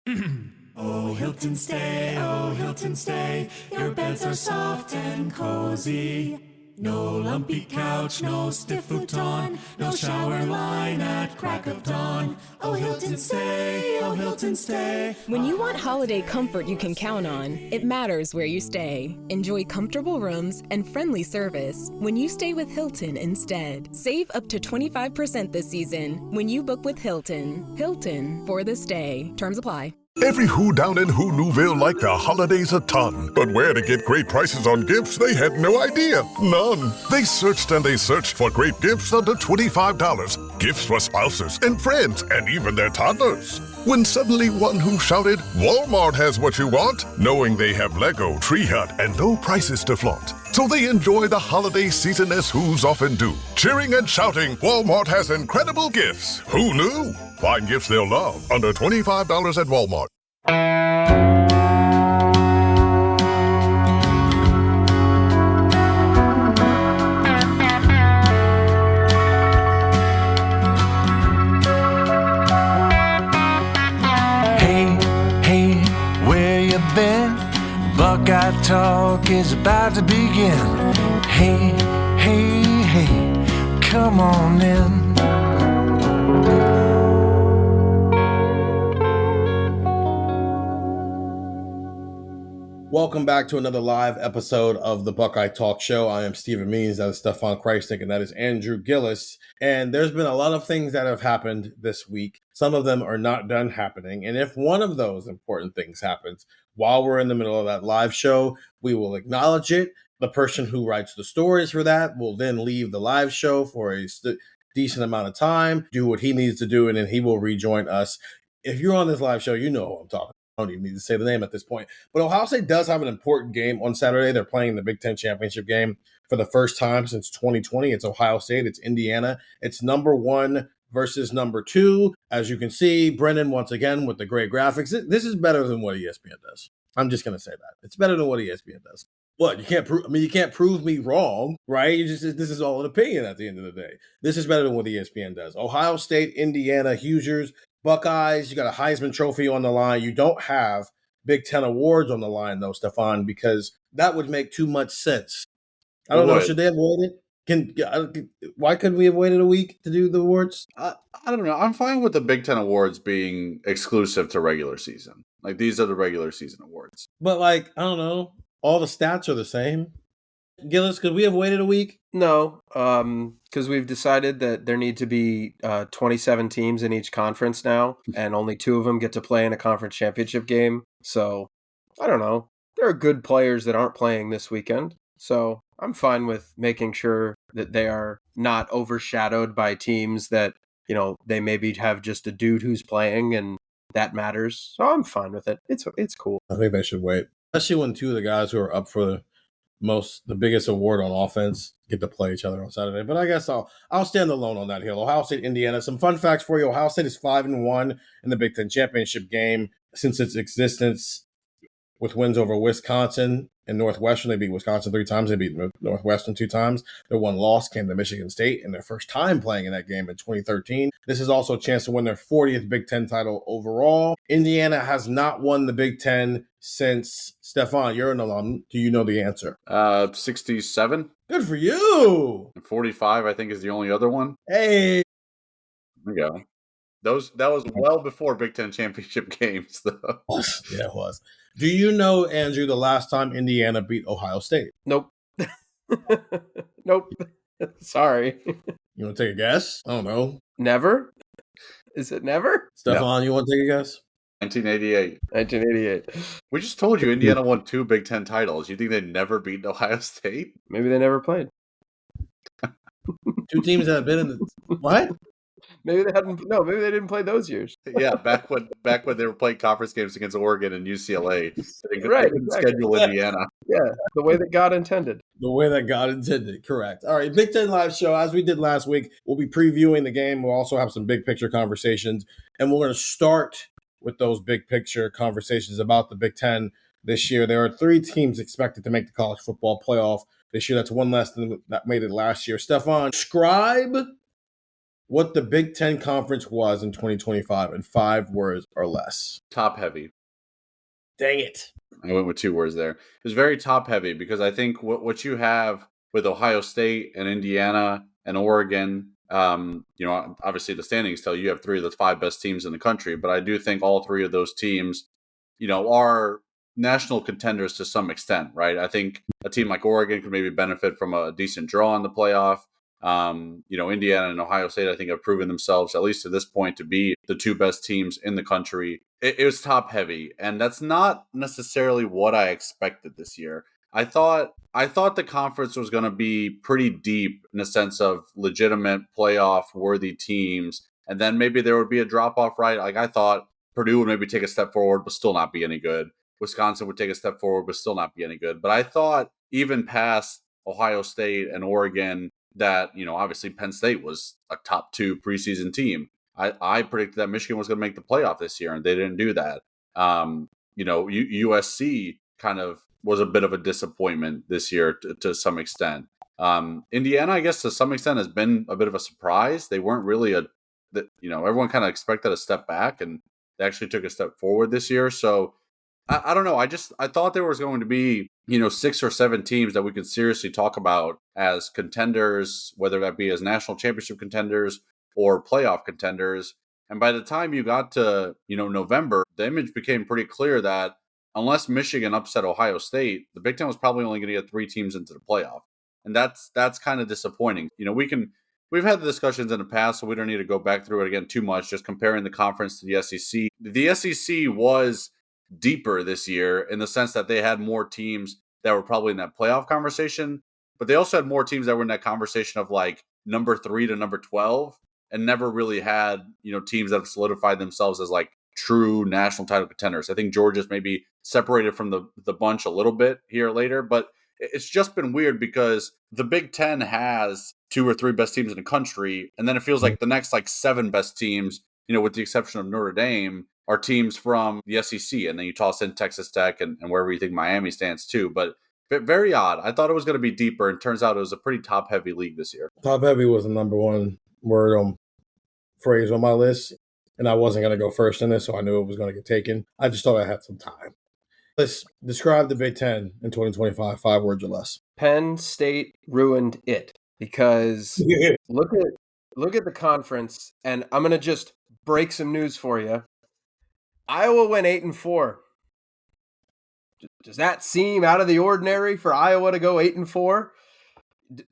Oh, Hilton stay, your beds are soft and cozy. No lumpy couch, no stiff futon, no shower line at crack of dawn. Oh, Hilton stay. When you want holiday comfort you can count on, it matters where you stay. Enjoy comfortable rooms and friendly service when you stay with Hilton instead. Save up to 25% this season when you book with Hilton. Hilton for the stay. Terms apply. Every Who down in Who liked the holidays a ton. But where to get great prices on gifts, they had no idea. None. They searched and they searched for great gifts under $25. Gifts for spouses and friends and even their toddlers. When suddenly one Who shouted, Walmart has what you want, knowing they have Lego, Tree Hut, and no prices to flaunt. So they enjoy the holiday season as Who's often do. Cheering and shouting, Walmart has incredible gifts. Who knew? Find gifts they'll love under $25 at Walmart. Hey, where you been? Buckeye Talk is about to begin. Hey, come on in. Welcome back to another live episode of the Buckeye Talk Show. I am Stephen Means, that is Stefan Krajisnik, and that is Andrew Gillis. And there's been a lot of things that have happened this week. Some of them are not done happening. And if one of those important things happens while we're in the middle of that live show, we will acknowledge it. The person who writes the stories for that will then leave the live show for a decent amount of time, do what he needs to do, and then he will rejoin us. If you're on this live show, you know who I'm talking about. I don't even need to say the name at this point. But Ohio State does have an important game on Saturday. They're playing the Big Ten championship game for the first time since 2020. It's Ohio State. It's Indiana. It's number 1 versus number 2. As you can see, Brendan, once again, with the great graphics. This is better than what ESPN does. I'm just going to say that. It's better than what ESPN does. What? You can't prove, you can't prove me wrong, right? This is all an opinion at the end of the day. This is better than what ESPN does. Ohio State, Indiana, Hoosiers, Buckeyes, you got a Heisman Trophy on the line. You don't have Big Ten awards on the line, though, Stefan, because that would make too much sense. I don't know. Should they avoid it? Why couldn't we have waited a week to do the awards? I don't know. I'm fine with the Big Ten awards being exclusive to regular season. Like, these are the regular season awards. But, like, I don't know. All the stats are the same. Gillis, could we have waited a week? No, because we've decided that there need to be 27 teams in each conference now, and only 2 of them get to play in a conference championship game. So, I don't know. There are good players that aren't playing this weekend. So, I'm fine with making sure that they are not overshadowed by teams that, you know, they maybe have just a dude who's playing and that matters. So, I'm fine with it. It's cool. I think they should wait. Especially when 2 of the guys who are up for the biggest award on offense get to play each other on Saturday. But I guess I'll stand alone on that hill. Ohio State, Indiana. Some fun facts for you. Ohio State is 5-1 in the Big Ten championship game since its existence, with wins over Wisconsin and Northwestern. They beat Wisconsin 3 times. They beat Northwestern 2 times. Their one loss came to Michigan State in their first time playing in that game in 2013. This is also a chance to win their 40th Big Ten title overall. Indiana has not won the Big Ten since, Stefan, you're an alum. Do you know the answer? 67. Good for you. 45, I think, is the only other one. Hey. There you go. That was well before Big Ten championship games, though. Yeah, it was. Do you know, Andrew, the last time Indiana beat Ohio State? Nope. Nope. Sorry. You want to take a guess? I don't know. Never? Is it never? Stefan, You want to take a guess? 1988. 1988. We just told you Indiana won 2 Big Ten titles. You think they'd never beat Ohio State? Maybe they never played. 2 teams that have been in the... What? Maybe they hadn't. No, maybe they didn't play those years. Yeah, back when they were playing conference games against Oregon and UCLA. They Right. schedule Indiana. Yeah, the way that God intended. The way that God intended, correct. All right, Big Ten Live Show, as we did last week, we'll be previewing the game. We'll also have some big picture conversations, and we're going to start with those big picture conversations about the Big Ten this year. There are 3 teams expected to make the college football playoff this year. That's one less than that made it last year. Stefan, describe what the Big Ten Conference was in 2025 in 5 words or less. Top heavy. Dang it. I went with 2 words there. It was very top heavy because I think what you have with Ohio State and Indiana and Oregon, obviously the standings tell you have 3 of the 5 best teams in the country, but I do think all 3 of those teams, are national contenders to some extent, right? I think a team like Oregon could maybe benefit from a decent draw in the playoff. Indiana and Ohio State, I think, have proven themselves, at least to this point, to be the 2 best teams in the country. It was top heavy, and that's not necessarily what I expected this year. I thought the conference was going to be pretty deep in the sense of legitimate playoff worthy teams, and then maybe there would be a drop off, right? Like I thought Purdue would maybe take a step forward, but still not be any good. Wisconsin would take a step forward, but still not be any good. But I thought even past Ohio State and Oregon that, obviously Penn State was a top 2 preseason team. I predicted that Michigan was going to make the playoff this year, and they didn't do that. USC kind of was a bit of a disappointment this year to some extent. Indiana, I guess, to some extent has been a bit of a surprise. They weren't really everyone kind of expected a step back, and they actually took a step forward this year. So I don't know. I thought there was going to be, 6 or 7 teams that we could seriously talk about as contenders, whether that be as national championship contenders or playoff contenders. And by the time you got to, November, the image became pretty clear that unless Michigan upset Ohio State, the Big Ten was probably only going to get 3 teams into the playoff. And that's kind of disappointing. We've had the discussions in the past, so we don't need to go back through it again too much, just comparing the conference to the SEC. The SEC was deeper this year in the sense that they had more teams that were probably in that playoff conversation, but they also had more teams that were in that conversation of like number 3 to number 12 and never really had, teams that have solidified themselves as like true national title contenders. I think Georgia's maybe separated from the bunch a little bit here later, but it's just been weird because the Big Ten has 2 or 3 best teams in the country, and then it feels like the next like 7 best teams, with the exception of Notre Dame, are teams from the SEC, and then you toss in Texas Tech and wherever you think Miami stands too. But very odd. I thought it was going to be deeper, and turns out it was a pretty top-heavy league this year. Top-heavy was the number 1 word phrase on my list, and I wasn't going to go first in this, so I knew it was going to get taken. I just thought I had some time. Let's describe the Big Ten in 2025, 5 words or less. Penn State ruined it because look at the conference, and I'm going to just break some news for you. Iowa went 8-4. Does that seem out of the ordinary for Iowa to go 8-4?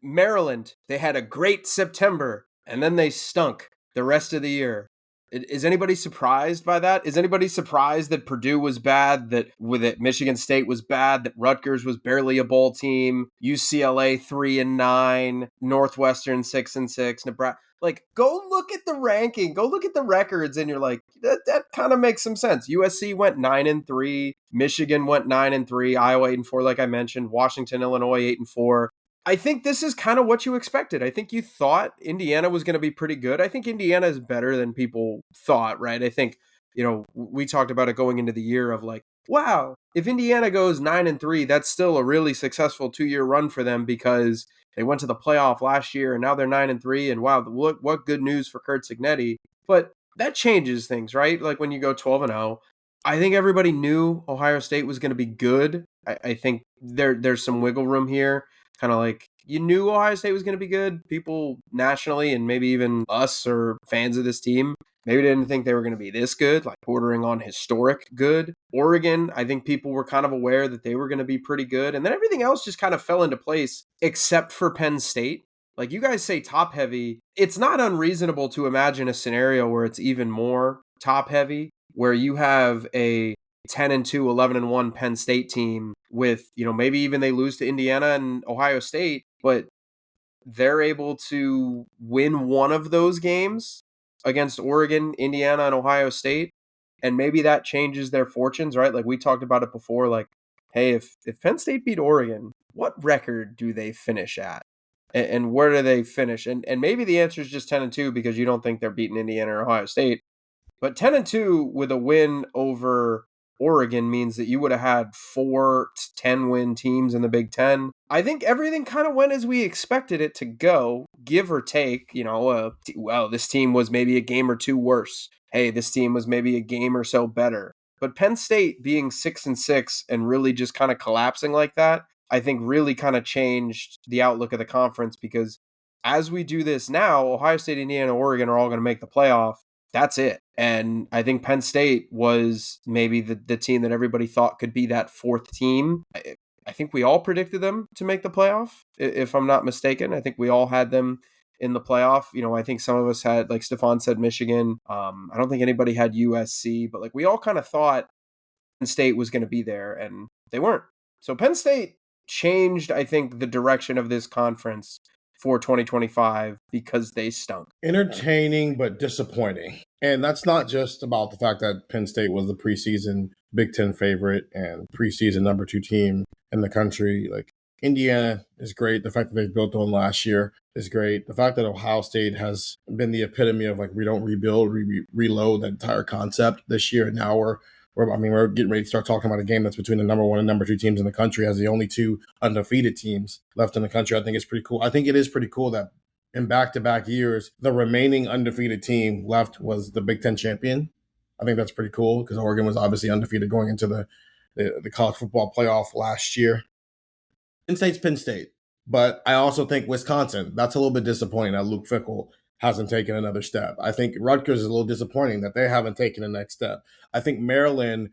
Maryland, they had a great September, and then they stunk the rest of the year. Is anybody surprised by that? Is anybody surprised that Purdue was bad, that Michigan State was bad, that Rutgers was barely a bowl team, UCLA 3-9, Northwestern 6-6, Nebraska? Like, go look at the ranking, go look at the records, and you're like, that kind of makes some sense. USC went 9-3, Michigan went 9-3, Iowa 8-4, like I mentioned, Washington, Illinois 8-4. I think this is kind of what you expected. I think you thought Indiana was going to be pretty good. I think Indiana is better than people thought, right? I think, we talked about it going into the year of like, wow, if Indiana goes 9-3, that's still a really successful 2-year run for them because they went to the playoff last year and now they're 9-3. And wow, what good news for Kurt Cignetti. But that changes things, right? Like when you go 12-0, I think everybody knew Ohio State was going to be good. I think there's some wiggle room here. Kind of like you knew Ohio State was going to be good. People nationally and maybe even us or fans of this team maybe didn't think they were going to be this good, like bordering on historic good. Oregon, I think people were kind of aware that they were going to be pretty good. And then everything else just kind of fell into place except for Penn State. Like you guys say top heavy. It's not unreasonable to imagine a scenario where it's even more top heavy, where you have a 10-2, 11-1 Penn State team with, maybe even they lose to Indiana and Ohio State, but they're able to win one of those games against Oregon, Indiana, and Ohio State. And maybe that changes their fortunes, right? Like we talked about it before, like, hey, if Penn State beat Oregon, what record do they finish at? And where do they finish? And maybe the answer is just 10-2 because you don't think they're beating Indiana or Ohio State. But 10-2 with a win over Oregon means that you would have had 4 10-win teams in the Big Ten. I think everything kind of went as we expected it to go, give or take. Well, this team was maybe a game or two worse. Hey, this team was maybe a game or so better. But Penn State being 6-6 and really just kind of collapsing like that, I think really kind of changed the outlook of the conference, because as we do this now, Ohio State, Indiana, Oregon are all going to make the playoff. That's it. And I think Penn State was maybe the team that everybody thought could be that fourth team. I think we all predicted them to make the playoff, if I'm not mistaken. I think we all had them in the playoff. I think some of us had, like Stefan said, Michigan. I don't think anybody had USC, but like we all kind of thought Penn State was going to be there, and they weren't. So Penn State changed, I think, the direction of this conference for 2025 because they stunk. Entertaining, but disappointing. And that's not just about the fact that Penn State was the preseason Big Ten favorite and preseason number 2 team in the country. Like, Indiana is great. The fact that they built on last year is great. The fact that Ohio State has been the epitome of like, we don't rebuild, reload, that entire concept this year. And now we're getting ready to start talking about a game that's between the number 1 and number 2 teams in the country as the only 2 undefeated teams left in the country. I think it's pretty cool. I think it is pretty cool that in back-to-back years, the remaining undefeated team left was the Big Ten champion. I think that's pretty cool because Oregon was obviously undefeated going into the college football playoff last year. Penn State's Penn State. But I also think Wisconsin, that's a little bit disappointing that Luke Fickell hasn't taken another step. I think Rutgers is a little disappointing that they haven't taken the next step. I think Maryland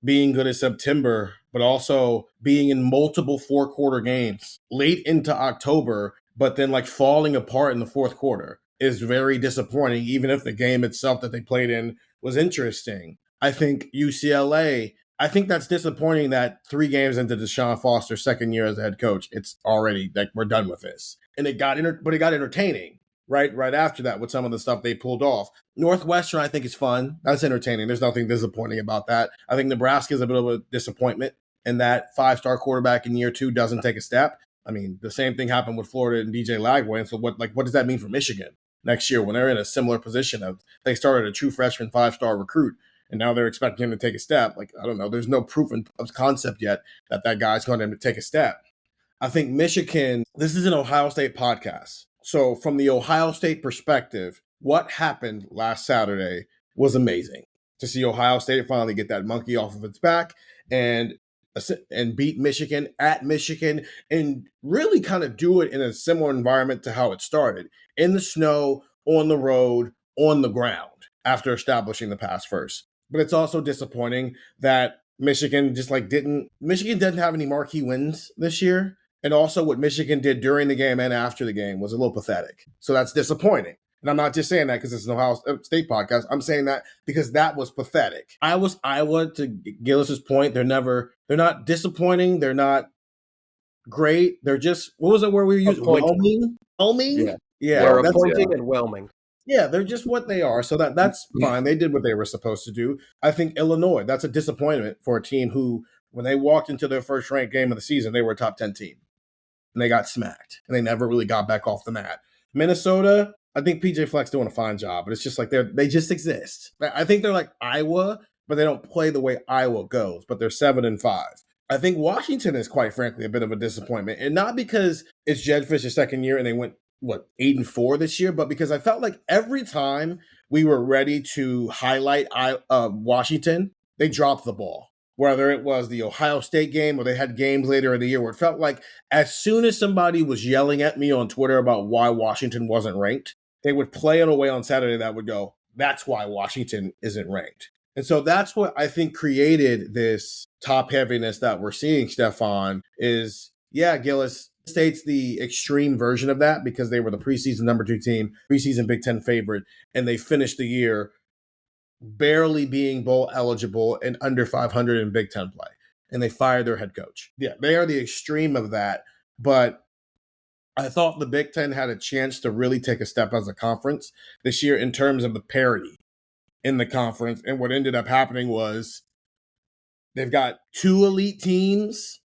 being good in September, but also being in multiple 4-quarter games late into October, but then like falling apart in the 4th quarter is very disappointing, even if the game itself that they played in was interesting. I think UCLA, I think that's disappointing that 3 games into Deshaun Foster's second year as a head coach, it's already like, we're done with this. And it got entertaining right after that with some of the stuff they pulled off. Northwestern, I think, is fun. That's entertaining. There's nothing disappointing about that. I think Nebraska is a bit of a disappointment in that 5-star quarterback in year 2 doesn't take a step. I mean, the same thing happened with Florida and DJ Lagway. And so what does that mean for Michigan next year when they're in a similar position of they started a true freshman 5-star recruit and now they're expecting him to take a step? Like, I don't know. There's no proof of concept yet that guy's going to take a step. I think Michigan, this is an Ohio State podcast. So from the Ohio State perspective, what happened last Saturday was amazing. To see Ohio State finally get that monkey off of its back and beat Michigan at Michigan and really kind of do it in a similar environment to how it started. In the snow, on the road, on the ground, after establishing the pass first. But it's also disappointing that Michigan didn't have any marquee wins this year. And also what Michigan did during the game and after the game was a little pathetic. So that's disappointing. And I'm not just saying that because it's an Ohio State podcast. I'm saying that because that was pathetic. Iowa, to Gillis's point, they're not disappointing. They're not great. They're just, what was it where we were using? Whelming? Yeah. They're appointing and whelming. Yeah, they're just what they are. So that's fine. They did what they were supposed to do. I think Illinois, that's a disappointment for a team who, when they walked into their first ranked game of the season, they were a top 10 team. And they got smacked. And they never really got back off the mat. Minnesota, I think PJ Fleck's doing a fine job, but it's just like they just exist. I think they're like Iowa, but they don't play the way Iowa goes, but they're 7-5. I think Washington is, quite frankly, a bit of a disappointment. And not because it's Jed Fish's second year and they went, 8-4 this year, but because I felt like every time we were ready to highlight Washington, they dropped the ball. Whether it was the Ohio State game or they had games later in the year where it felt like as soon as somebody was yelling at me on Twitter about why Washington wasn't ranked, they would play it away on Saturday that would go, that's why Washington isn't ranked. And so that's what I think created this top heaviness that we're seeing, Stefan, is, Gillis, State's the extreme version of that because they were the preseason number 2 team, preseason Big Ten favorite, and they finished the year barely being bowl eligible and under 500 in Big Ten play. And they fired their head coach. Yeah, they are the extreme of that. But I thought the Big Ten had a chance to really take a step as a conference this year in terms of the parity in the conference. And what ended up happening was they've got 2 elite teams,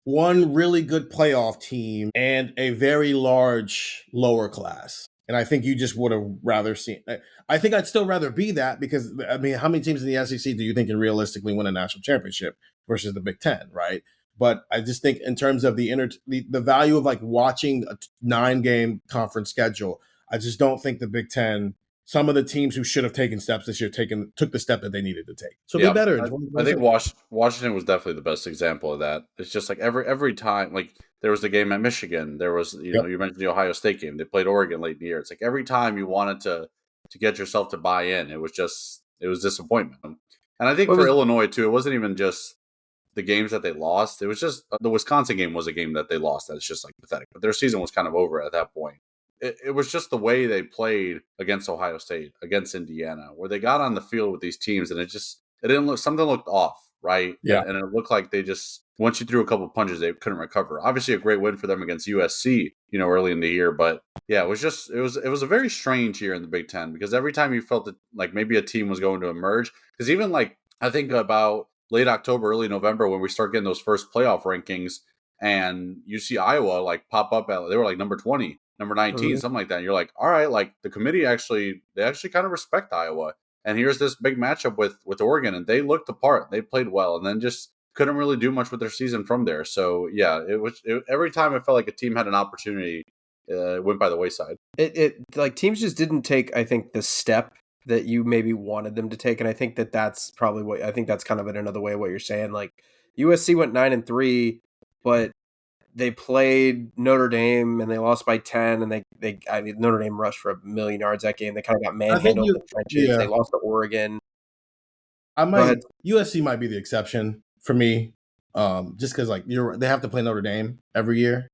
1 really good playoff team, and a very large lower class. And I think you just would have rather seen. I think I'd still rather be that because, I mean, how many teams in the SEC do you think can realistically win a national championship versus the Big Ten, right? But I just think in terms of the value of like watching a 9-game conference schedule, I just don't think the Big Ten, some of the teams who should have taken steps this year took the step that they needed to take. So be better in I think 2026. Washington was definitely the best example of that. It's just like every time, like there was the game at Michigan, there was Yep. you mentioned the Ohio State game. They played Oregon late in the year. It's like every time you wanted to get yourself to buy in, it was disappointment. And I think for Illinois too, it wasn't even just the games that they lost. It was just the Wisconsin game was a game that they lost. That's just like pathetic. But their season was kind of over at that point. It was just the way they played against Ohio State, against Indiana, where they got on the field with these teams, and it didn't look, something looked off, right? Yeah. And it looked like they just, once you threw a couple of punches, they couldn't recover. Obviously, a great win for them against USC, early in the year, but yeah, it was a very strange year in the Big Ten because every time you felt that like maybe a team was going to emerge, because even like I think about late October, early November when we start getting those first playoff rankings, and you see Iowa like pop up they were like number 20. Number 19, something like that. And you're like, all right, like the committee they actually kind of respect Iowa. And here's this big matchup with Oregon, and they looked the part. They played well, and then just couldn't really do much with their season from there. So yeah, every time it felt like a team had an opportunity, it went by the wayside. It like teams just didn't take, I think, the step that you maybe wanted them to take, and I think that's probably that's kind of in another way what you're saying. Like USC went 9-3, but they played Notre Dame and they lost by 10, and Notre Dame rushed for 1,000,000 yards that game. They kind of got manhandled in the trenches. They lost to Oregon. USC might be the exception for me, just because like they have to play Notre Dame every year.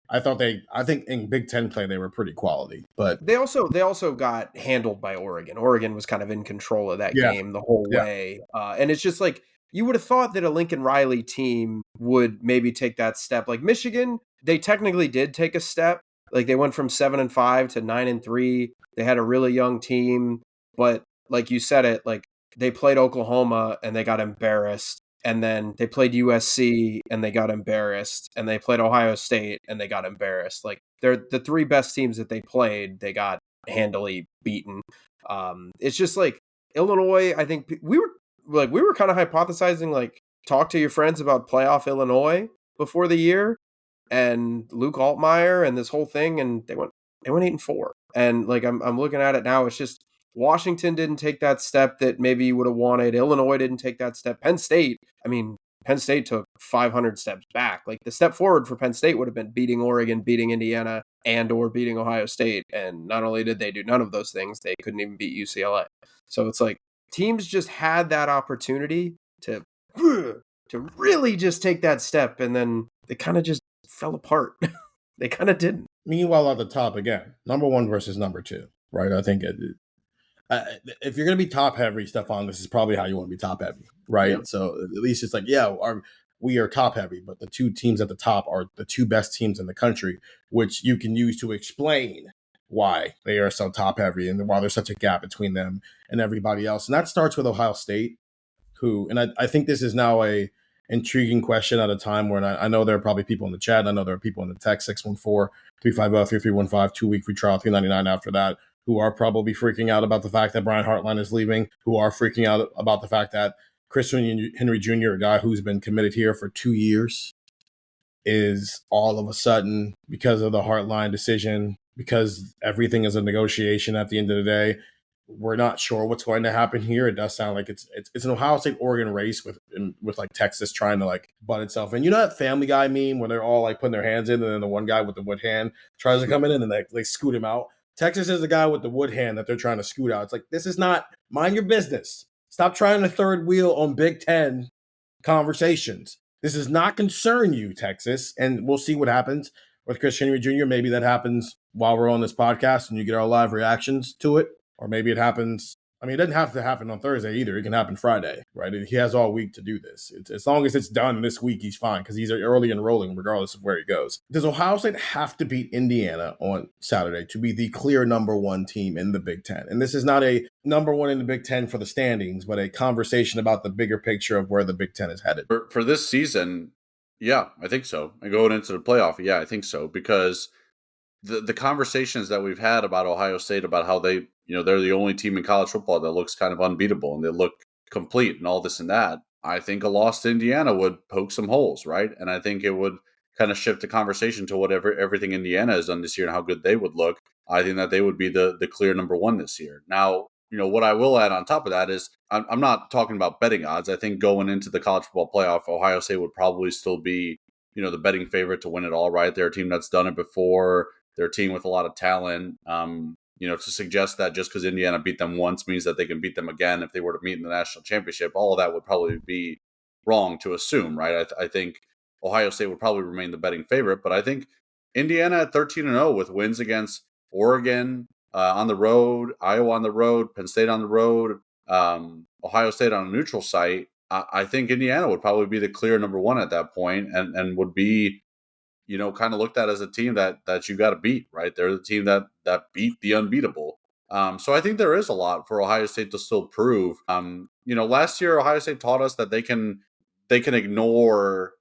I think in Big Ten play they were pretty quality, but they also got handled by Oregon. Oregon was kind of in control of that game the whole way, and it's just like you would have thought that a Lincoln Riley team would maybe take that step. Like Michigan, they technically did take a step. Like they went from 7-5 to 9-3. They had a really young team, but like you said it, like they played Oklahoma and they got embarrassed. And then they played USC and they got embarrassed. And they played Ohio State and they got embarrassed. Like they're the three best teams that they played. They got handily beaten. It's just like Illinois. I think we were kind of hypothesizing, like talk to your friends about playoff Illinois before the year and Luke Altmaier and this whole thing. And they went 8-4. And like, I'm looking at it now. It's just, Washington didn't take that step that maybe you would have wanted. Illinois didn't take that step. Penn State took 500 steps back. Like the step forward for Penn State would have been beating Oregon, beating Indiana, or beating Ohio State. And not only did they do none of those things, they couldn't even beat UCLA. So it's like teams just had that opportunity to really just take that step, and then they kind of just fell apart. They kind of didn't. Meanwhile, at the top again, number 1 versus number 2, right? I think if you're going to be top heavy, Stefan, this is probably how you want to be top heavy, right? Yep. So at least it's like, we are top heavy, but the 2 teams at the top are the 2 best teams in the country, which you can use to explain why they are so top heavy and why there's such a gap between them and everybody else. And that starts with Ohio State, and I think this is now a intriguing question at a time when I know there are probably people in the chat. And I know there are people in the text 614-350-3315, 2-week free trial, $3.99 after that, who are probably freaking out about the fact that Brian Hartline is leaving, who are freaking out about the fact that Chris Henry Jr., a guy who's been committed here for 2 years, is all of a sudden, because of the Hartline decision, because everything is a negotiation at the end of the day, we're not sure what's going to happen here. It does sound like it's an Ohio State Oregon race with like Texas trying to like butt itself in. You know that Family Guy meme where they're all like putting their hands in, and then the one guy with the wood hand tries to come in and then they scoot him out. Texas is the guy with the wood hand that they're trying to scoot out. It's like, this is not, mind your business. Stop trying to third wheel on Big Ten conversations. This does not concern you, Texas. And we'll see what happens with Chris Henry Jr. Maybe that happens while we're on this podcast and you get our live reactions to it. Or maybe it happens. I mean, it doesn't have to happen on Thursday either. It can happen Friday, right? He has all week to do this. As long as it's done this week, he's fine because he's early enrolling regardless of where he goes. Does Ohio State have to beat Indiana on Saturday to be the clear number 1 team in the Big Ten? And this is not a number 1 in the Big Ten for the standings, but a conversation about the bigger picture of where the Big Ten is headed. For this season, yeah, I think so. And going into the playoff, yeah, I think so. Because the conversations that we've had about Ohio State, about how they, they're the only team in college football that looks kind of unbeatable and they look complete and all this and that. I think a loss to Indiana would poke some holes, right? And I think it would kind of shift the conversation to whatever everything Indiana has done this year and how good they would look. I think that they would be the clear number one this year. Now, what I will add on top of that is I'm not talking about betting odds. I think going into the college football playoff, Ohio State would probably still be, the betting favorite to win it all, right? They're a team that's done it before. They're a team with a lot of talent. To suggest that just because Indiana beat them once means that they can beat them again if they were to meet in the national championship, all of that would probably be wrong to assume, right? I think Ohio State would probably remain the betting favorite, but I think Indiana at 13-0 with wins against Oregon on the road, Iowa on the road, Penn State on the road, Ohio State on a neutral site. I think Indiana would probably be the clear number one at that point and would be, kind of looked at as a team that you got to beat, right? They're the team that beat the unbeatable. So I think there is a lot for Ohio State to still prove. Last year Ohio State taught us that they can ignore,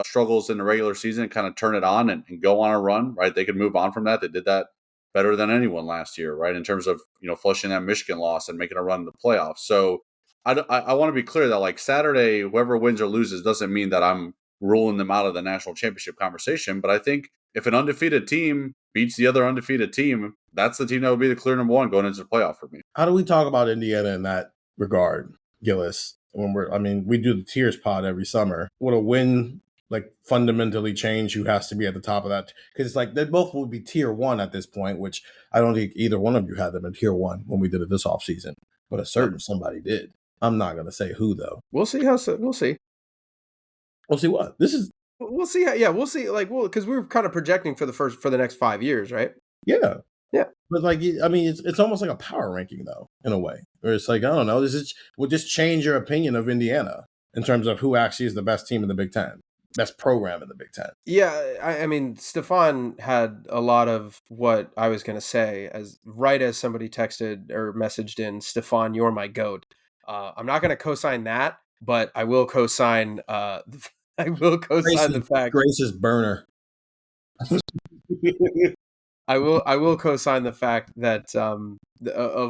struggles in the regular season and kind of turn it on and go on a run, right? They could move on from that. They did that better than anyone last year, right? In terms of, flushing that Michigan loss and making a run in the playoffs. So I want to be clear that like Saturday, whoever wins or loses doesn't mean that I'm ruling them out of the national championship conversation. But I think if an undefeated team beats the other undefeated team, that's the team that would be the clear number one going into the playoff for me. How do we talk about Indiana in that regard, Gillis? We do the tiers pod every summer. Would a win like fundamentally change who has to be at the top of that? Because it's like they both would be tier one at this point, which I don't think either one of you had them in tier one when we did it this offseason, but a certain somebody did. I'm not going to say who though. We'll see we'll see. We'll see what we'll see. We'll see. Because we were kind of projecting for the next 5 years, right? Yeah. Yeah. But it's almost like a power ranking though, in a way, where it's like, I don't know, would this change your opinion of Indiana in terms of who actually is the best team in the Big Ten, best program in the Big Ten? Yeah. Stefan had a lot of what I was going to say as somebody texted or messaged in, Stefan, you're my GOAT. I'm not going to co-sign that, but I will co-sign, the fact Grace's burner. I will co-sign the fact that of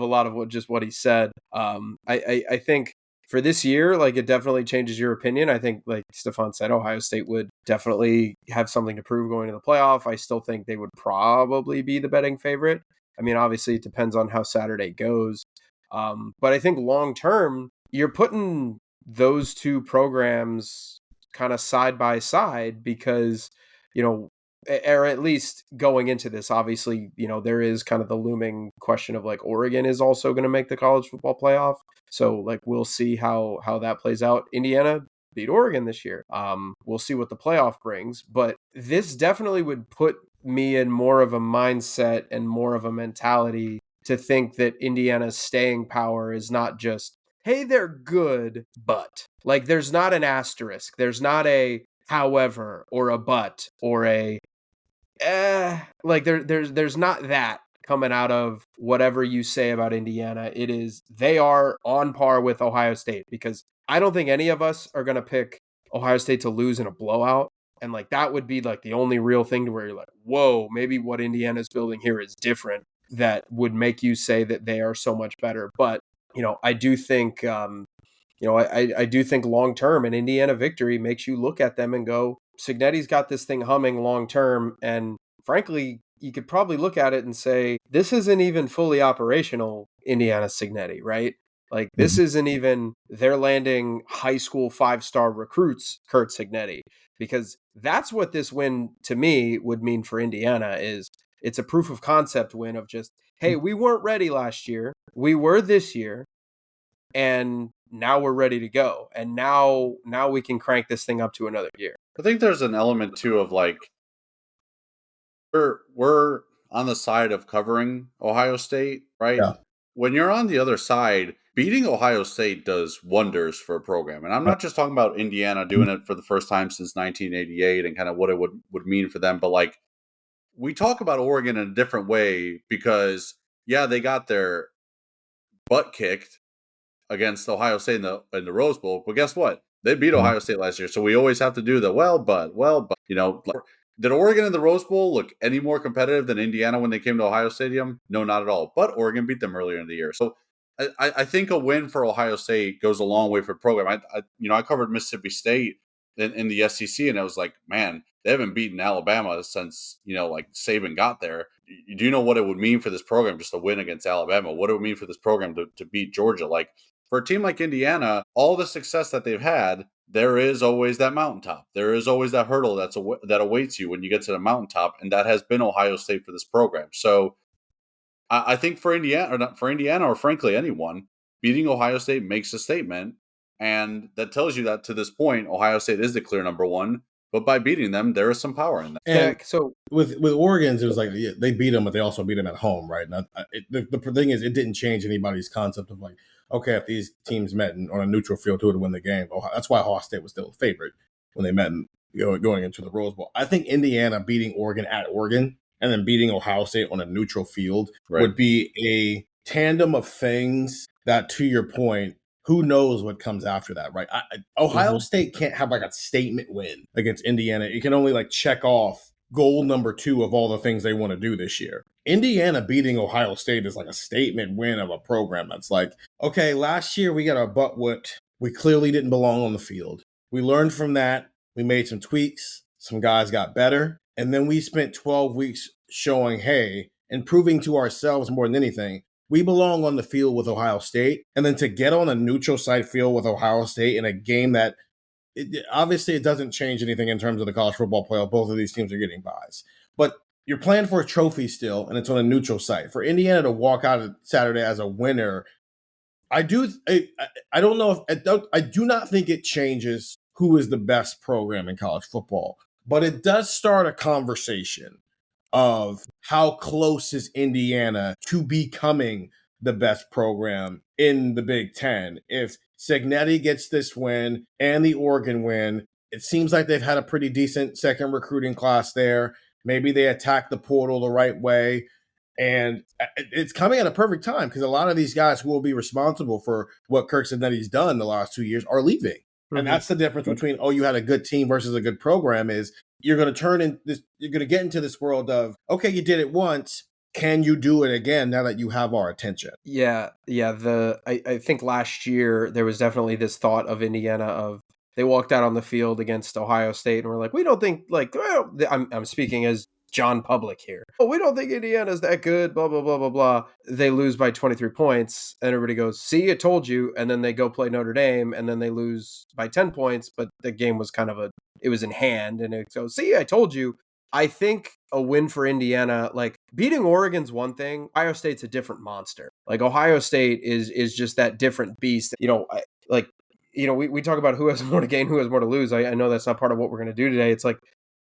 a lot of what he said. I think for this year, like it definitely changes your opinion. I think, like Stefan said, Ohio State would definitely have something to prove going to the playoff. I still think they would probably be the betting favorite. Obviously it depends on how Saturday goes. But I think long term, you're putting those two programs kind of side by side because, or at least going into this, obviously, there is kind of the looming question of like Oregon is also going to make the college football playoff. So like, we'll see how that plays out. Indiana beat Oregon this year. We'll see what the playoff brings, but this definitely would put me in more of a mindset and more of a mentality to think that Indiana's staying power is not just, hey, they're good, but like, there's not an asterisk. There's not a however or a but or a like there's not that coming out of whatever you say about Indiana. It is, they are on par with Ohio State, because I don't think any of us are going to pick Ohio State to lose in a blowout. And like, that would be like the only real thing to where you're like, whoa, maybe what Indiana's building here is different, that would make you say that they are so much better. But, I do think, I do think long term an Indiana victory makes you look at them and go, Cignetti's got this thing humming long term. And frankly, you could probably look at it and say, this isn't even fully operational Indiana Cignetti, right? Like, this isn't even, they're landing high school 5-star recruits, Kurt Cignetti, because that's what this win to me would mean for Indiana. Is it's a proof of concept win of just, hey, we weren't ready last year. We were this year. And now we're ready to go. And now we can crank this thing up to another year. I think there's an element too of like, we're on the side of covering Ohio State, right? Yeah. When you're on the other side, beating Ohio State does wonders for a program. And I'm not just talking about Indiana doing it for the first time since 1988 and kind of what it would mean for them. But like, we talk about Oregon in a different way because, yeah, they got their butt kicked against Ohio State in the Rose Bowl. But guess what? They beat Ohio State last year. So we always have to do the well, but, Did Oregon in the Rose Bowl look any more competitive than Indiana when they came to Ohio Stadium? No, not at all. But Oregon beat them earlier in the year. So I think a win for Ohio State goes a long way for the program. I covered Mississippi State in the SEC, and I was like, man, they haven't beaten Alabama since, like Saban got there. Do you know what it would mean for this program just to win against Alabama? What it would mean for this program to beat Georgia? Like, for a team like Indiana, all the success that they've had, there is always that mountaintop. There is always that hurdle that awaits you when you get to the mountaintop, and that has been Ohio State for this program. So I think for Indiana, or not for Indiana, or frankly anyone, beating Ohio State makes a statement, and that tells you that to this point, Ohio State is the clear number one. But by beating them, there is some power in that. And so with Oregon's, it was like they beat them, but they also beat them at home, right? And the thing is, it didn't change anybody's concept of like, okay, if these teams met on a neutral field, who would win the game? That's why Ohio State was still a favorite when they met going into the Rose Bowl. I think Indiana beating Oregon at Oregon and then beating Ohio State on a neutral field would be a tandem of things that, to your point, who knows what comes after that, right? Ohio State can't have like a statement win against Indiana. It can only like check off goal number 2 of all the things they want to do this year. Indiana beating Ohio State is like a statement win of a program that's like, okay, last year we got our butt whooped. We clearly didn't belong on the field. We learned from that. We made some tweaks. Some guys got better. And then we spent 12 weeks showing, hey, and proving to ourselves more than anything, we belong on the field with Ohio State. And then to get on a neutral site field with Ohio State in a game that obviously it doesn't change anything in terms of the college football playoff. Both of these teams are getting buys. But you're playing for a trophy still, and it's on a neutral site. For Indiana to walk out Saturday as a winner, I don't know if I do not think it changes who is the best program in college football. But it does start a conversation of how close is Indiana to becoming the best program in the Big Ten. If Cignetti gets this win and the Oregon win, it seems like they've had a pretty decent second recruiting class there. Maybe they attack the portal the right way. And it's coming at a perfect time because a lot of these guys who will be responsible for what Kirk Cignetti's done the last 2 years are leaving. Mm-hmm. And that's the difference between, you had a good team versus a good program is you're going to get into this world of, okay, you did it once. Can you do it again now that you have our attention? Yeah. I think last year there was definitely this thought of Indiana of they walked out on the field against Ohio State and we're like, we don't think I'm speaking as John Public here. We don't think Indiana's that good, blah, blah, blah, blah, blah. They lose by 23 points and everybody goes, see, I told you. And then they go play Notre Dame and then they lose by 10 points, but the game was it was in hand. And it goes, see, I told you. I think a win for Indiana, like beating Oregon's one thing. Ohio State's a different monster. Like Ohio State is just that different beast. We talk about who has more to gain, who has more to lose. I know that's not part of what we're going to do today. It's like,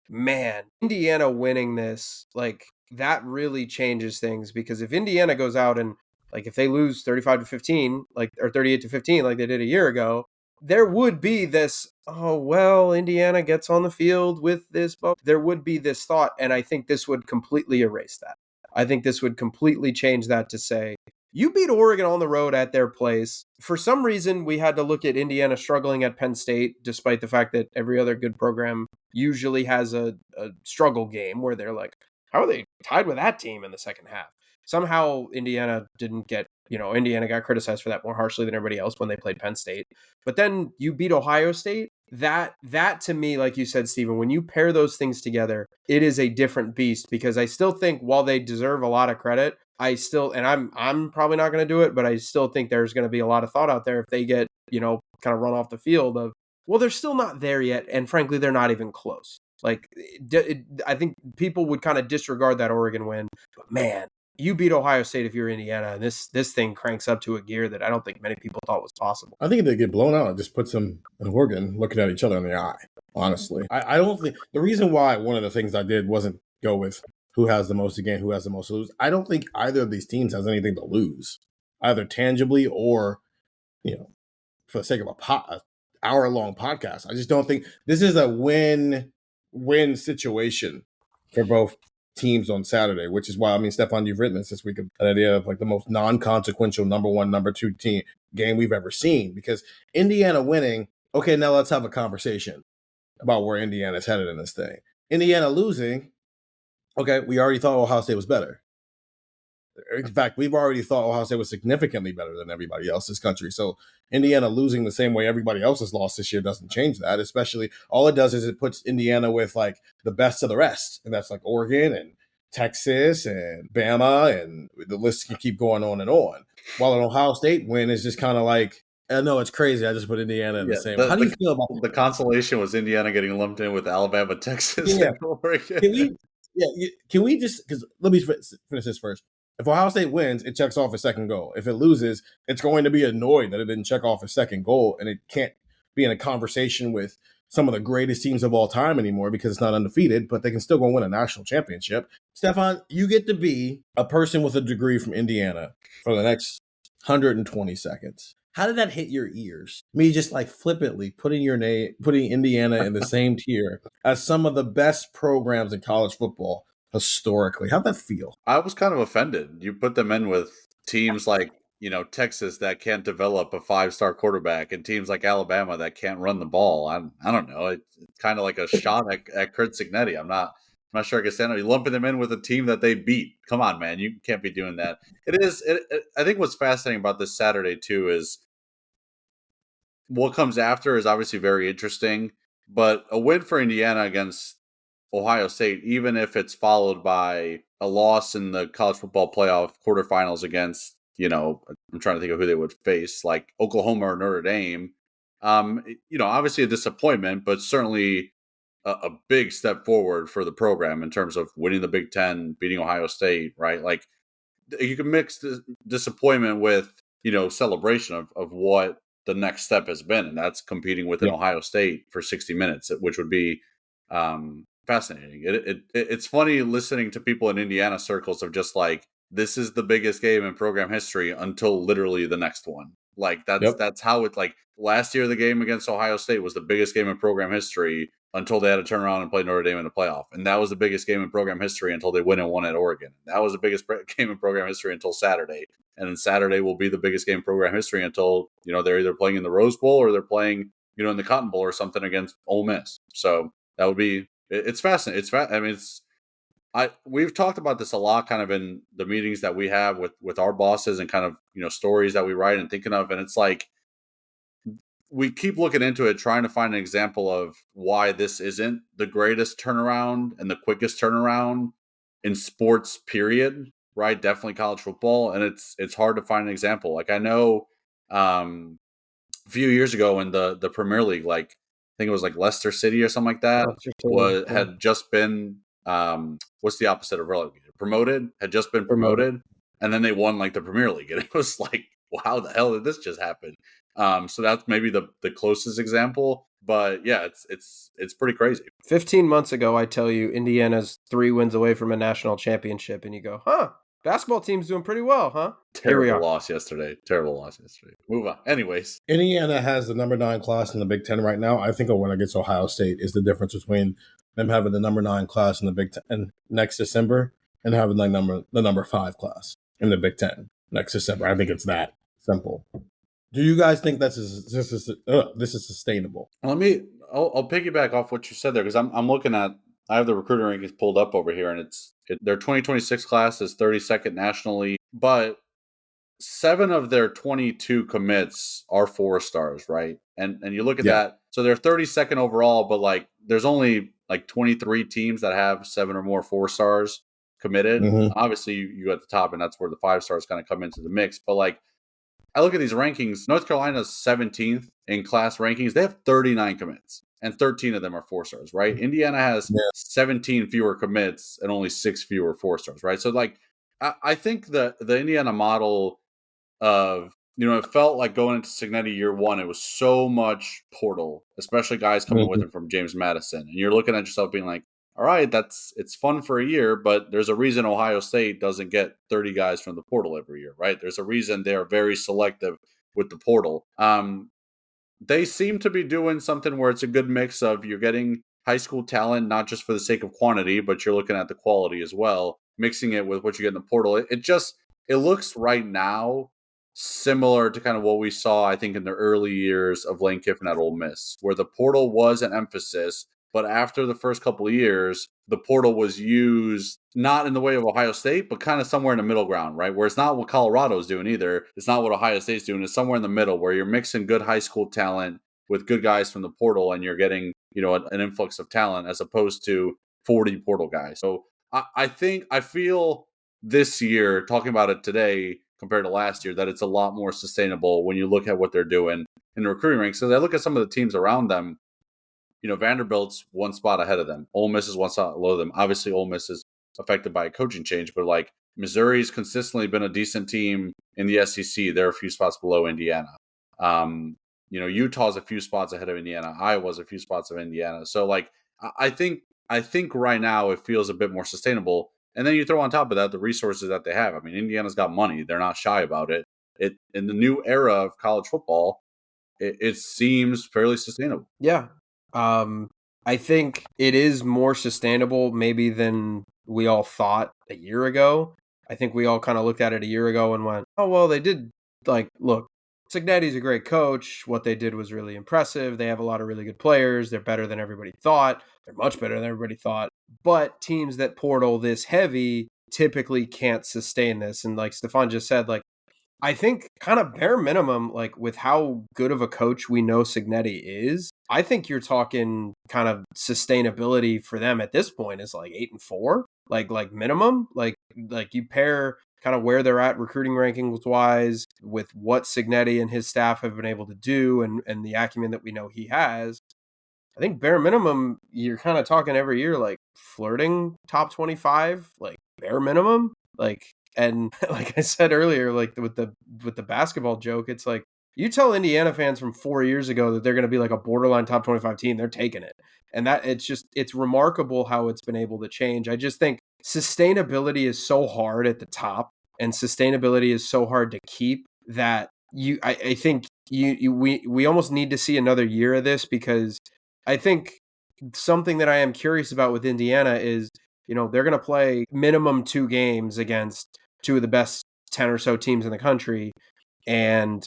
man, Indiana winning this, like that really changes things because if Indiana goes out and like if they lose 35-15, like or 38-15, like they did a year ago, there would be this, Indiana gets on the field with this. There would be this thought, and I think this would completely erase that. I think this would completely change that to say, you beat Oregon on the road at their place. For some reason, we had to look at Indiana struggling at Penn State, despite the fact that every other good program usually has a struggle game where they're like, how are they tied with that team in the second half? Somehow Indiana got criticized for that more harshly than everybody else when they played Penn State. But then you beat Ohio State. That to me, like you said, Stephen, when you pair those things together, it is a different beast because I still think while they deserve a lot of credit, I'm probably not going to do it, but I still think there's going to be a lot of thought out there if they get, kind of run off the field of, well, they're still not there yet. And frankly, they're not even close. Like, I think people would kind of disregard that Oregon win, but man, you beat Ohio State if you're Indiana, and this thing cranks up to a gear that I don't think many people thought was possible. I think if they get blown out, it just puts them in Oregon looking at each other in the eye, honestly. I don't think – the reason why one of the things I did wasn't go with who has the most to gain, who has the most to lose. I don't think either of these teams has anything to lose, either tangibly or, for the sake of a hour-long podcast. I just don't think – this is a win-win situation for both teams on Saturday, which is why, Stefan, you've written this week, an idea of like the most non-consequential number one, number two team game we've ever seen, because Indiana winning, okay, now let's have a conversation about where Indiana's headed in this thing. Indiana losing, okay, we already thought Ohio State was better. In fact, we've already thought Ohio State was significantly better than everybody else this country. So Indiana losing the same way everybody else has lost this year doesn't change that. Especially, all it does is it puts Indiana with like the best of the rest, and that's like Oregon and Texas and Bama, and the list can keep going on and on. While an Ohio State win is just kind of like, I know it's crazy. I just put Indiana in the same. How do you feel about the consolation was Indiana getting lumped in with Alabama, Texas, Yeah. and Oregon? Can we just, because let me finish this first. If Ohio State wins, it checks off a second goal. If it loses, it's going to be annoyed that it didn't check off a second goal, and it can't be in a conversation with some of the greatest teams of all time anymore because it's not undefeated, but they can still go win a national championship. Stefan, you get to be a person with a degree from Indiana for the next 120 seconds. How did that hit your ears? Me just like flippantly putting Indiana in the same tier as some of the best programs in college football historically. How'd that feel? I was kind of offended. You put them in with teams like, Texas that can't develop a 5-star quarterback, and teams like Alabama that can't run the ball. I don't know. It's kind of like a shot at Kurt Signetti. I'm not sure I can stand it. You're lumping them in with a team that they beat. Come on, man. You can't be doing that. I think what's fascinating about this Saturday too is what comes after is obviously very interesting, but a win for Indiana against Ohio State, even if it's followed by a loss in the college football playoff quarterfinals against, I'm trying to think of who they would face, like Oklahoma or Notre Dame. Obviously a disappointment, but certainly a big step forward for the program in terms of winning the Big Ten, beating Ohio State, right? Like, you can mix the disappointment with, celebration of what the next step has been, and that's competing with an Ohio State for 60 minutes, which would be fascinating. It's funny listening to people in Indiana circles of just like, this is the biggest game in program history until literally the next one. Like that's how it, like, last year the game against Ohio State was the biggest game in program history until they had to turn around and play Notre Dame in the playoff. And that was the biggest game in program history until they win and won at Oregon. That was the biggest game in program history until Saturday. And then Saturday will be the biggest game in program history until, they're either playing in the Rose Bowl or they're playing, in the Cotton Bowl or something against Ole Miss. So that would be, it's fascinating. We've talked about this a lot kind of in the meetings that we have with our bosses and kind of, stories that we write and thinking of. And it's like, we keep looking into it, trying to find an example of why this isn't the greatest turnaround and the quickest turnaround in sports, period. Right? Definitely college football. And it's hard to find an example. Like, I know a few years ago when the Premier League, like, I think it was like Leicester City or something like that, had just been, what's the opposite of relegated? Promoted, had just been promoted. And then they won like the Premier League. And it was like, wow, the hell did this just happen? So that's maybe the closest example, but yeah, it's pretty crazy. 15 months ago, I tell you, Indiana's 3 wins away from a national championship, and you go, huh? Basketball team's doing pretty well, huh? Terrible loss yesterday. Move on. Anyways, Indiana has the number 9 class in the Big Ten right now. I think a win against Ohio State is the difference between them having the number 9 class in the Big Ten next December and having the number 5 class in the Big Ten next December. I think it's that simple. Do you guys think this is sustainable? I'll piggyback off what you said there, because I'm looking at, I have the recruiter rankings pulled up over here, and their 2026 class is 32nd nationally, but 7 of their 22 commits are 4 stars, right? And you look at that, so they're 32nd overall, but like there's only like 23 teams that have 7 or more 4 stars committed. Mm-hmm. Obviously, you go at the top, and that's where the 5 stars kind of come into the mix. But like, I look at these rankings. North Carolina's 17th in class rankings. They have 39 commits, and 13 of them are 4 stars, right? Indiana has 17 fewer commits and only 6 fewer 4 stars, right? So like, I think the Indiana model of, it felt like going into Signetti year 1, it was so much portal, especially guys coming with him from James Madison. And you're looking at yourself being like, all right, it's fun for a year, but there's a reason Ohio State doesn't get 30 guys from the portal every year, right? There's a reason they are very selective with the portal. They seem to be doing something where it's a good mix of, you're getting high school talent, not just for the sake of quantity, but you're looking at the quality as well, mixing it with what you get in the portal. It looks right now similar to kind of what we saw, I think, in the early years of Lane Kiffin at Ole Miss, where the portal was an emphasis, But after the first couple of years, the portal was used not in the way of Ohio State, but kind of somewhere in the middle ground, right? Where it's not what Colorado's doing either. It's not what Ohio State's doing. It's somewhere in the middle where you're mixing good high school talent with good guys from the portal, and you're getting, an influx of talent as opposed to 40 portal guys. So I feel this year, talking about it today compared to last year, that it's a lot more sustainable when you look at what they're doing in the recruiting ranks. So I look at some of the teams around them. Vanderbilt's one spot ahead of them. Ole Miss is one spot below them. Obviously, Ole Miss is affected by a coaching change, but like Missouri's consistently been a decent team in the SEC. They're a few spots below Indiana. Utah's a few spots ahead of Indiana. Iowa's a few spots of Indiana. So like, I think right now it feels a bit more sustainable. And then you throw on top of that the resources that they have. I mean, Indiana's got money. They're not shy about it. In the new era of college football, it seems fairly sustainable. Yeah. I think it is more sustainable maybe than we all thought a year ago. I think we all kind of looked at it a year ago and went, oh, well, they did look, Cignetti's a great coach. What they did was really impressive. They have a lot of really good players. They're better than everybody thought. They're much better than everybody thought. But teams that portal this heavy typically can't sustain this. And like Stefan just said, I think kind of bare minimum, with how good of a coach we know Cignetti is, I think you're talking kind of sustainability for them at this point is 8-4, like minimum, like you pair kind of where they're at recruiting rankings wise with what Cignetti and his staff have been able to do and the acumen that we know he has. I think bare minimum, you're kind of talking every year, flirting top 25, bare minimum, and like I said earlier, with the basketball joke, it's you tell Indiana fans from 4 years ago that they're going to be a borderline top 25 team, they're taking it. And that it's remarkable how it's been able to change. I just think sustainability is so hard at the top and sustainability is so hard to keep that I think we almost need to see another year of this, because I think something that I am curious about with Indiana is, they're going to play minimum 2 games against 2 of the best 10 or so teams in the country. And,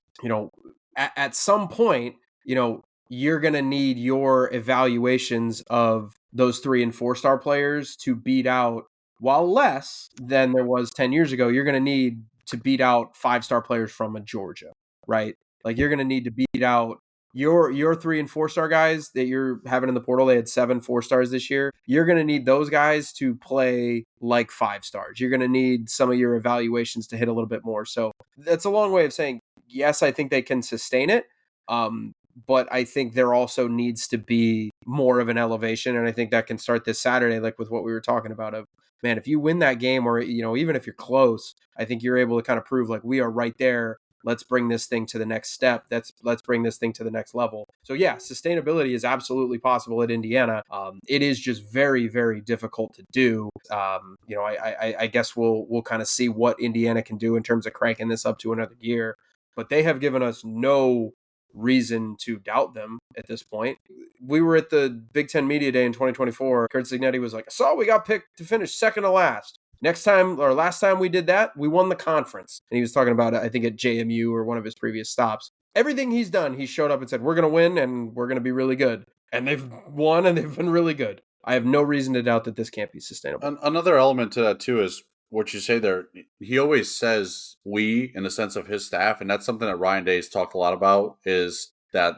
at some point, you're going to need your evaluations of those 3 and 4-star players to beat out, while less than there was 10 years ago, you're going to need to beat out 5-star players from a Georgia, right? You're going to need to beat out your 3 and 4-star guys that you're having in the portal. They had 7 4-stars this year. You're going to need those guys to play like 5-stars. You're going to need some of your evaluations to hit a little bit more. So that's a long way of saying, yes, I think they can sustain it. But I think there also needs to be more of an elevation. And I think that can start this Saturday, with what we were talking about of, man, if you win that game, or, even if you're close, I think you're able to kind of prove we are right there. Let's bring this thing to the next step. Let's bring this thing to the next level. So yeah, sustainability is absolutely possible at Indiana. It is just very, very difficult to do. I guess we'll kind of see what Indiana can do in terms of cranking this up to another year. But they have given us no reason to doubt them at this point. We were at the Big Ten Media Day in 2024. Kurt Cignetti was like, I saw we got picked to finish second to last. Last time we did that, we won the conference. And he was talking about it, I think, at JMU or one of his previous stops. Everything he's done, he showed up and said, we're going to win and we're going to be really good. And they've won and they've been really good. I have no reason to doubt that this can't be sustainable. Another element to that, too, is what you say there. He always says we in the sense of his staff. And that's something that Ryan Day's talked a lot about, is that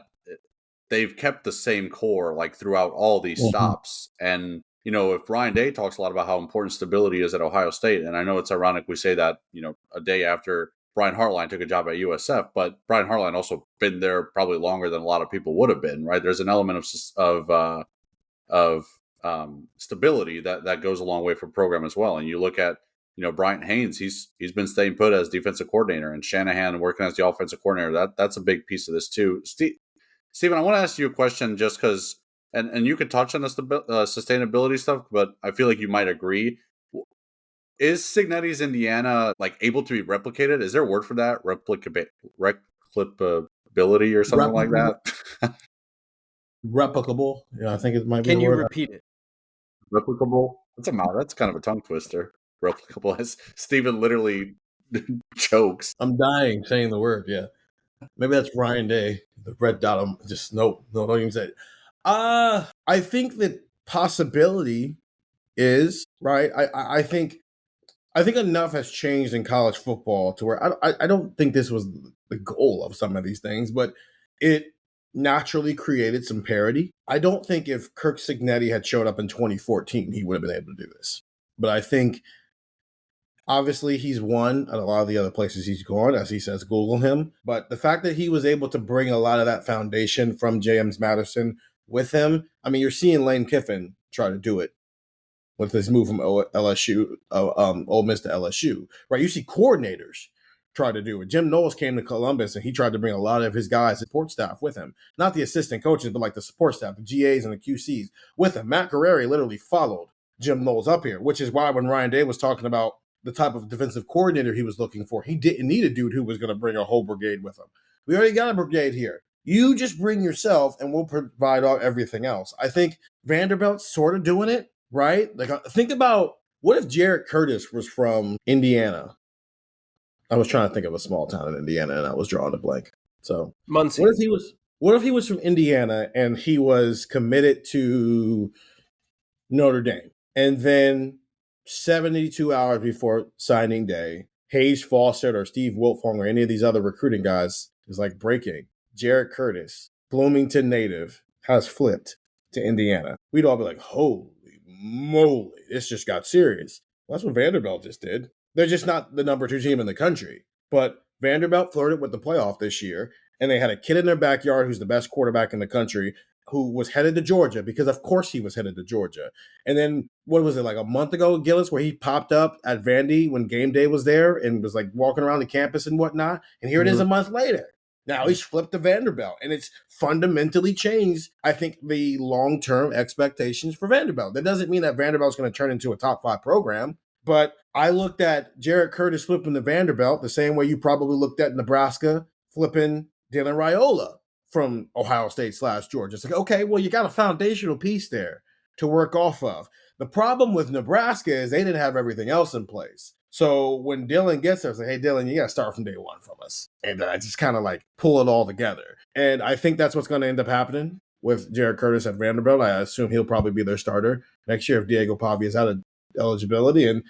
they've kept the same core throughout all these stops. And if Ryan Day talks a lot about how important stability is at Ohio State, and I know it's ironic we say that, a day after Brian Hartline took a job at USF, but Brian Hartline also been there probably longer than a lot of people would have been, right? There's an element of stability that goes a long way for program as well. And you look at, Bryant Haynes, he's been staying put as defensive coordinator, and Shanahan working as the offensive coordinator. That's a big piece of this too. Stephen, I want to ask you a question just because, and you could touch on the sustainability stuff, but I feel like you might agree. Is Cignetti's Indiana able to be replicated? Is there a word for that? Replicability or something like that? Replicable. Yeah, I think it might be. Can you repeat it? Replicable. That's kind of a tongue twister. Replicable. As Stephen literally chokes. I'm dying saying the word. Yeah, maybe that's Ryan Day. The red dot. Just no, don't even say it. I think that possibility is right. I think enough has changed in college football to where I don't think this was the goal of some of these things, but it naturally created some parity. I don't think if Kirk Signetti had showed up in 2014, he would have been able to do this. But I think obviously he's won at a lot of the other places he's gone, as he says, Google him. But the fact that he was able to bring a lot of that foundation from James Madison with him, I mean, you're seeing Lane Kiffin try to do it with his move from LSU, Ole Miss to LSU, right? You see coordinators try to do it. Jim Knowles came to Columbus and he tried to bring a lot of his guys, support staff with him. Not the assistant coaches, but like the support staff, the GAs and the QCs with him. Matt Guerrieri literally followed Jim Knowles up here, which is why when Ryan Day was talking about the type of defensive coordinator he was looking for, he didn't need a dude who was going to bring a whole brigade with him. We already got a brigade here. You just bring yourself and we'll provide all everything else. I think Vanderbilt's sort of doing it. Right? Like, think about what if Jarrett Curtis was from Indiana? I was trying to think of a small town in Indiana, and I was drawing a blank. So, Muncie. What if he was from Indiana and he was committed to Notre Dame, and then 72 hours before signing day, Hayes Fawcett or Steve Wiltfong or any of these other recruiting guys is like breaking. Jarrett Curtis, Bloomington native, has flipped to Indiana. We'd all be like, holy moly, this just got serious. Well, that's what Vanderbilt just did. They're just not the number 2 team in the country. But Vanderbilt flirted with the playoff this year, and they had a kid in their backyard who's the best quarterback in the country who was headed to Georgia because, of course, he was headed to Georgia. And then, what was it, like a month ago, Gillis, where he popped up at Vandy when game day was there and was like walking around the campus and whatnot. And here it is a month later. Now he's flipped to Vanderbilt, and it's fundamentally changed, I think, the long-term expectations for Vanderbilt. That doesn't mean that Vanderbilt's going to turn into a top 5 program, but I looked at Jarrett Curtis flipping to Vanderbilt the same way you probably looked at Nebraska flipping Dylan Raiola from Ohio State / Georgia. It's like, okay, well, you got a foundational piece there to work off of. The problem with Nebraska is they didn't have everything else in place. So when Dylan gets there, it's like, hey, Dylan, you got to start from day one from us. And just kind of like pull it all together. And I think that's what's going to end up happening with Jarrett Curtis at Vanderbilt. I assume he'll probably be their starter next year if Diego Pavia is out of eligibility. And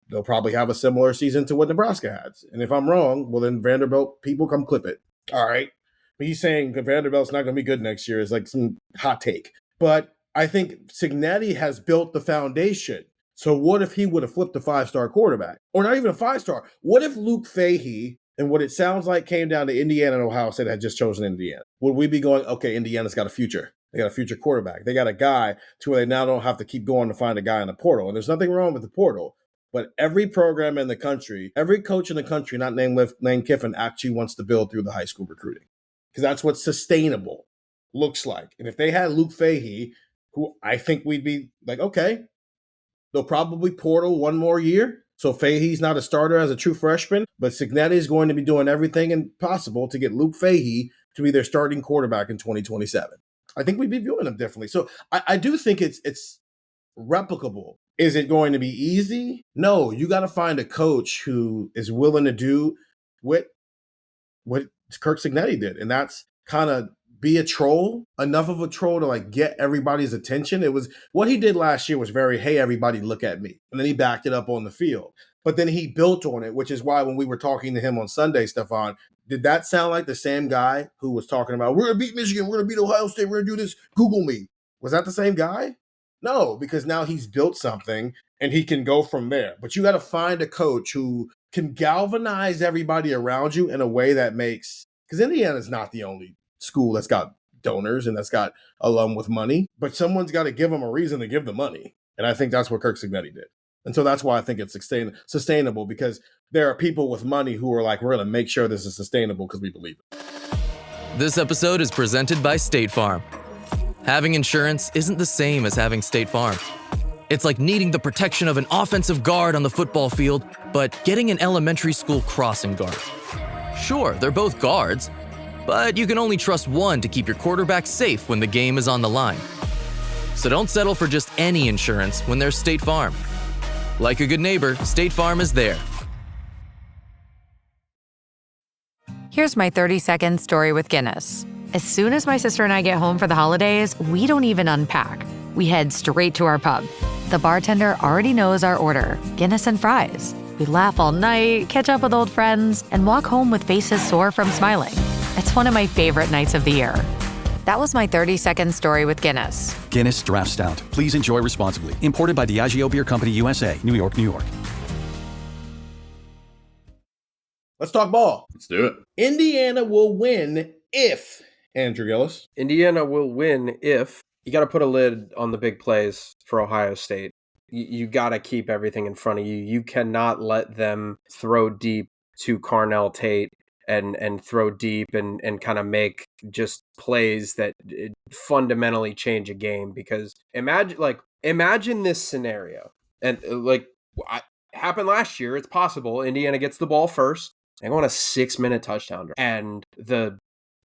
they'll probably have a similar season to what Nebraska had. And if I'm wrong, well, then Vanderbilt people come clip it. All right. But he's saying that Vanderbilt's not going to be good next year is like some hot take. But I think Signetti has built the foundation. So what if he would have flipped a 5-star quarterback? Or not even a 5-star. What if Luke Fahey and what it sounds like came down to Indiana and Ohio State had just chosen Indiana? Would we be going, okay, Indiana's got a future. They got a future quarterback. They got a guy to where they now don't have to keep going to find a guy in the portal. And there's nothing wrong with the portal. But every program in the country, every coach in the country, not named Lane Kiffin, actually wants to build through the high school recruiting. Because that's what sustainable looks like. And if they had Luke Fahey, who I think we'd be like, okay, they'll probably portal one more year. So Fahey's not a starter as a true freshman, but Signetti is going to be doing everything possible to get Luke Fahey to be their starting quarterback in 2027. I think we'd be viewing them differently. So I do think it's replicable. Is it going to be easy? No, you got to find a coach who is willing to do what Kirk Signetti did. And that's kind of be a troll, enough of a troll to like get everybody's attention. It was what he did last year was very, hey, everybody look at me. And then he backed it up on the field. But then he built on it, which is why when we were talking to him on Sunday, Stefan, did that sound like the same guy who was talking about, we're going to beat Michigan, we're going to beat Ohio State, we're going to do this, Google me? Was that the same guy? No, because now he's built something and he can go from there. But you got to find a coach who can galvanize everybody around you in a way that makes, because Indiana's not the only school that's got donors and that's got alum with money, but someone's got to give them a reason to give the money. And I think that's what Kirk Signetti did. And so that's why I think it's sustainable, because there are people with money who are like, we're going to make sure this is sustainable because we believe it. This episode is presented by State Farm. Having insurance isn't the same as having State Farm. It's like needing the protection of an offensive guard on the football field, but getting an elementary school crossing guard. Sure, they're both guards, but you can only trust one to keep your quarterback safe when the game is on the line. So don't settle for just any insurance when there's State Farm. Like a good neighbor, State Farm is there. Here's my 30-second story with Guinness. As soon as my sister and I get home for the holidays, we don't even unpack. We head straight to our pub. The bartender already knows our order, Guinness and fries. We laugh all night, catch up with old friends, and walk home with faces sore from smiling. It's one of my favorite nights of the year. That was my 30-second story with Guinness. Guinness Draft Stout. Please enjoy responsibly. Imported by Diageo Beer Company, USA, New York, New York. Let's talk ball. Let's do it. Indiana will win if, Andrew Gillis. Indiana will win if you got to put a lid on the big plays for Ohio State. You got to keep everything in front of you. You cannot let them throw deep to Carnell Tate and throw deep and kind of make just plays that fundamentally change a game. Because imagine this scenario, and happened last year. It's possible Indiana gets the ball first. They go on a 6-minute touchdown, and the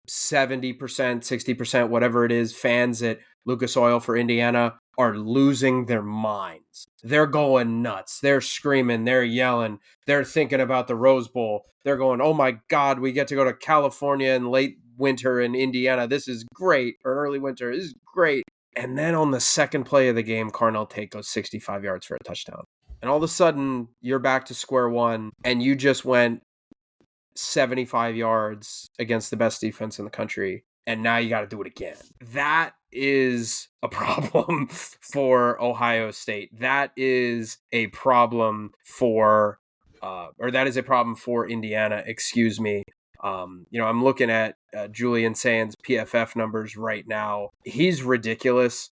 70%, 60%, whatever it is, fans at Lucas Oil for Indiana are losing their minds. They're going nuts. They're screaming. They're yelling. They're thinking about the Rose Bowl. They're going, oh my God, we get to go to California in late winter in Indiana. This is great. Or early winter. This is great. And then on the second play of the game, Carnell Tate goes 65 yards for a touchdown. And all of a sudden, you're back to square one, and you just went 75 yards against the best defense in the country, and now you got to do it again. That is a problem for Ohio State. That is a problem for Indiana, excuse me. I'm looking at Julian Sands' PFF numbers right now. He's ridiculous.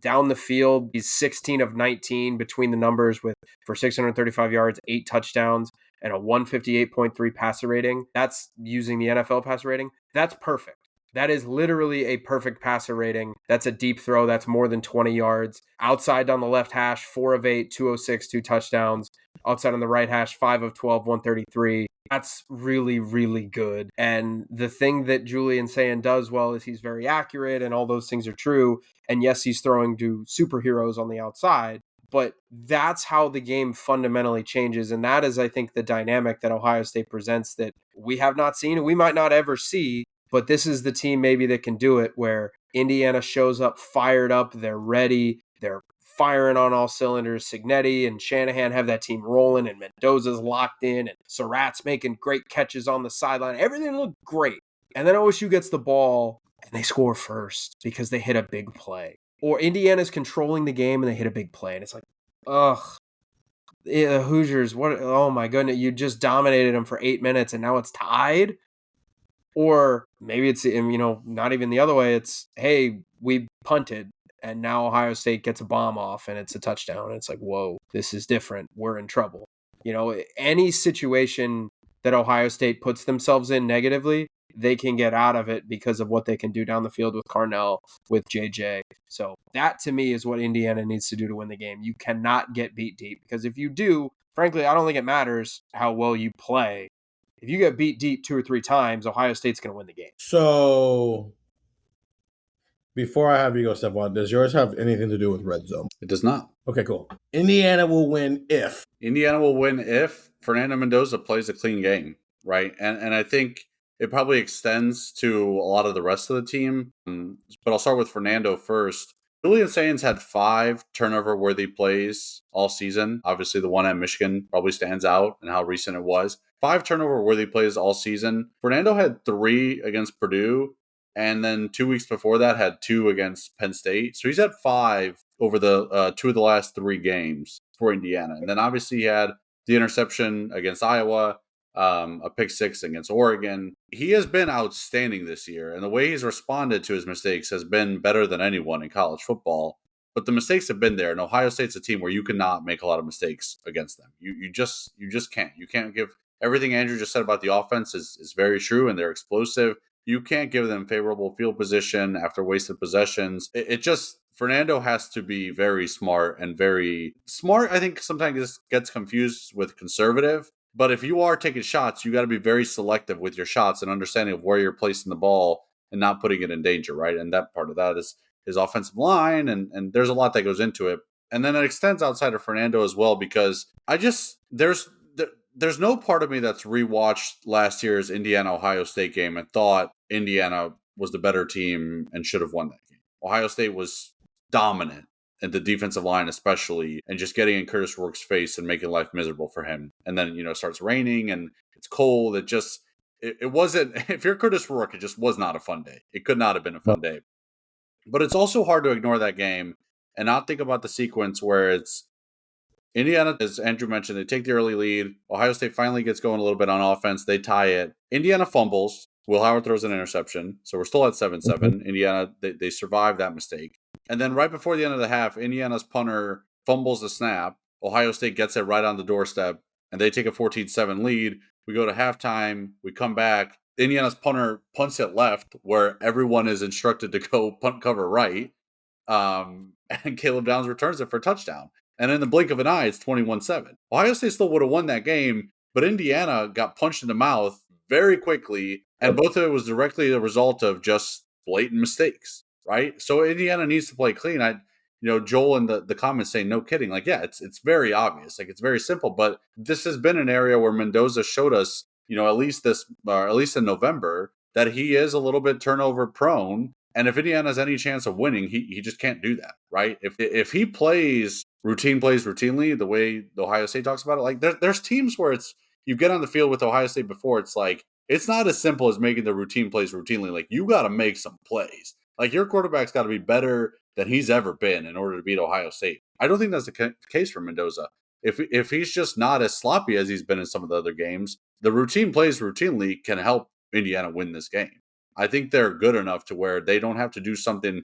Down the field, he's 16 of 19 between the numbers for 635 yards, 8 touchdowns, and a 158.3 passer rating. That's using the NFL passer rating. That's perfect. That is literally a perfect passer rating. That's a deep throw. That's more than 20 yards. Outside on the left hash, 4 of 8, 206, 2 touchdowns. Outside on the right hash, 5 of 12, 133. That's really, really good. And the thing that Julian Sand does well is he's very accurate, and all those things are true. And yes, he's throwing to superheroes on the outside, but that's how the game fundamentally changes. And that is, I think, the dynamic that Ohio State presents that we have not seen and we might not ever see. But this is the team maybe that can do it, where Indiana shows up fired up. They're ready. They're firing on all cylinders. Signetti and Shanahan have that team rolling, and Mendoza's locked in, and Surratt's making great catches on the sideline. Everything looked great. And then OSU gets the ball and they score first because they hit a big play. Or Indiana's controlling the game and they hit a big play. And it's like, ugh. The Hoosiers, oh my goodness, you just dominated them for 8 minutes and now it's tied? Or maybe it's, not even the other way. It's, hey, we punted and now Ohio State gets a bomb off and it's a touchdown. And it's like, whoa, this is different. We're in trouble. Any situation that Ohio State puts themselves in negatively, they can get out of it because of what they can do down the field with Carnell, with JJ. So that to me is what Indiana needs to do to win the game. You cannot get beat deep, because if you do, frankly, I don't think it matters how well you play. If you get beat deep 2 or 3 times, Ohio State's going to win the game. So before I have you go, Stefan, does yours have anything to do with red zone? It does not. Okay, cool. Indiana will win if Fernando Mendoza plays a clean game, right? And I think it probably extends to a lot of the rest of the team. But I'll start with Fernando first. Julian Sands had 5 turnover-worthy plays all season. Obviously, the one at Michigan probably stands out and how recent it was. 5 turnover-worthy plays all season. Fernando had 3 against Purdue, and then 2 weeks before that had 2 against Penn State. So he's had 5 over the 2 of the last 3 games for Indiana. And then obviously he had the interception against Iowa, a pick 6 against Oregon. He has been outstanding this year, and the way he's responded to his mistakes has been better than anyone in college football. But the mistakes have been there, and Ohio State's a team where you cannot make a lot of mistakes against them. You just can't. You can't give everything Andrew just said about the offense is very true, and they're explosive. You can't give them favorable field position after wasted possessions. Fernando has to be very smart, and very smart, I think, sometimes gets confused with conservative. But if you are taking shots, you got to be very selective with your shots and understanding of where you're placing the ball and not putting it in danger, right? And that part of that is his offensive line, and there's a lot that goes into it. And then it extends outside of Fernando as well, because there's no part of me that's rewatched last year's Indiana-Ohio State game and thought Indiana was the better team and should have won that game. Ohio State was dominant, and the defensive line especially, and just getting in Curtis Rourke's face and making life miserable for him. And then, it starts raining and it's cold. It wasn't, if you're Curtis Rourke, it just was not a fun day. It could not have been a fun day. But it's also hard to ignore that game and not think about the sequence where it's Indiana, as Andrew mentioned, they take the early lead. Ohio State finally gets going a little bit on offense. They tie it. Indiana fumbles. Will Howard throws an interception. So we're still at 7-7. Indiana, they survive that mistake. And then right before the end of the half, Indiana's punter fumbles the snap. Ohio State gets it right on the doorstep, and they take a 14-7 lead. We go to halftime. We come back. Indiana's punter punts it left, where everyone is instructed to go punt cover right. And Caleb Downs returns it for a touchdown. And in the blink of an eye, it's 21-7. Ohio State still would have won that game, but Indiana got punched in the mouth very quickly, and both of it was directly the result of just blatant mistakes, right? So Indiana needs to play clean. Joel in the comments saying, no kidding. Like, yeah, it's very obvious. Like, it's very simple, but this has been an area where Mendoza showed us, at least in November, that he is a little bit turnover prone. And if Indiana has any chance of winning, he just can't do that, right? If he plays routinely, the way the Ohio State talks about it, like there's teams where you get on the field with Ohio State before, it's like, it's not as simple as making the routine plays routinely. Like, you got to make some plays. Like, your quarterback's got to be better than he's ever been in order to beat Ohio State. I don't think that's the case for Mendoza. If he's just not as sloppy as he's been in some of the other games, the routine plays routinely can help Indiana win this game. I think they're good enough to where they don't have to do something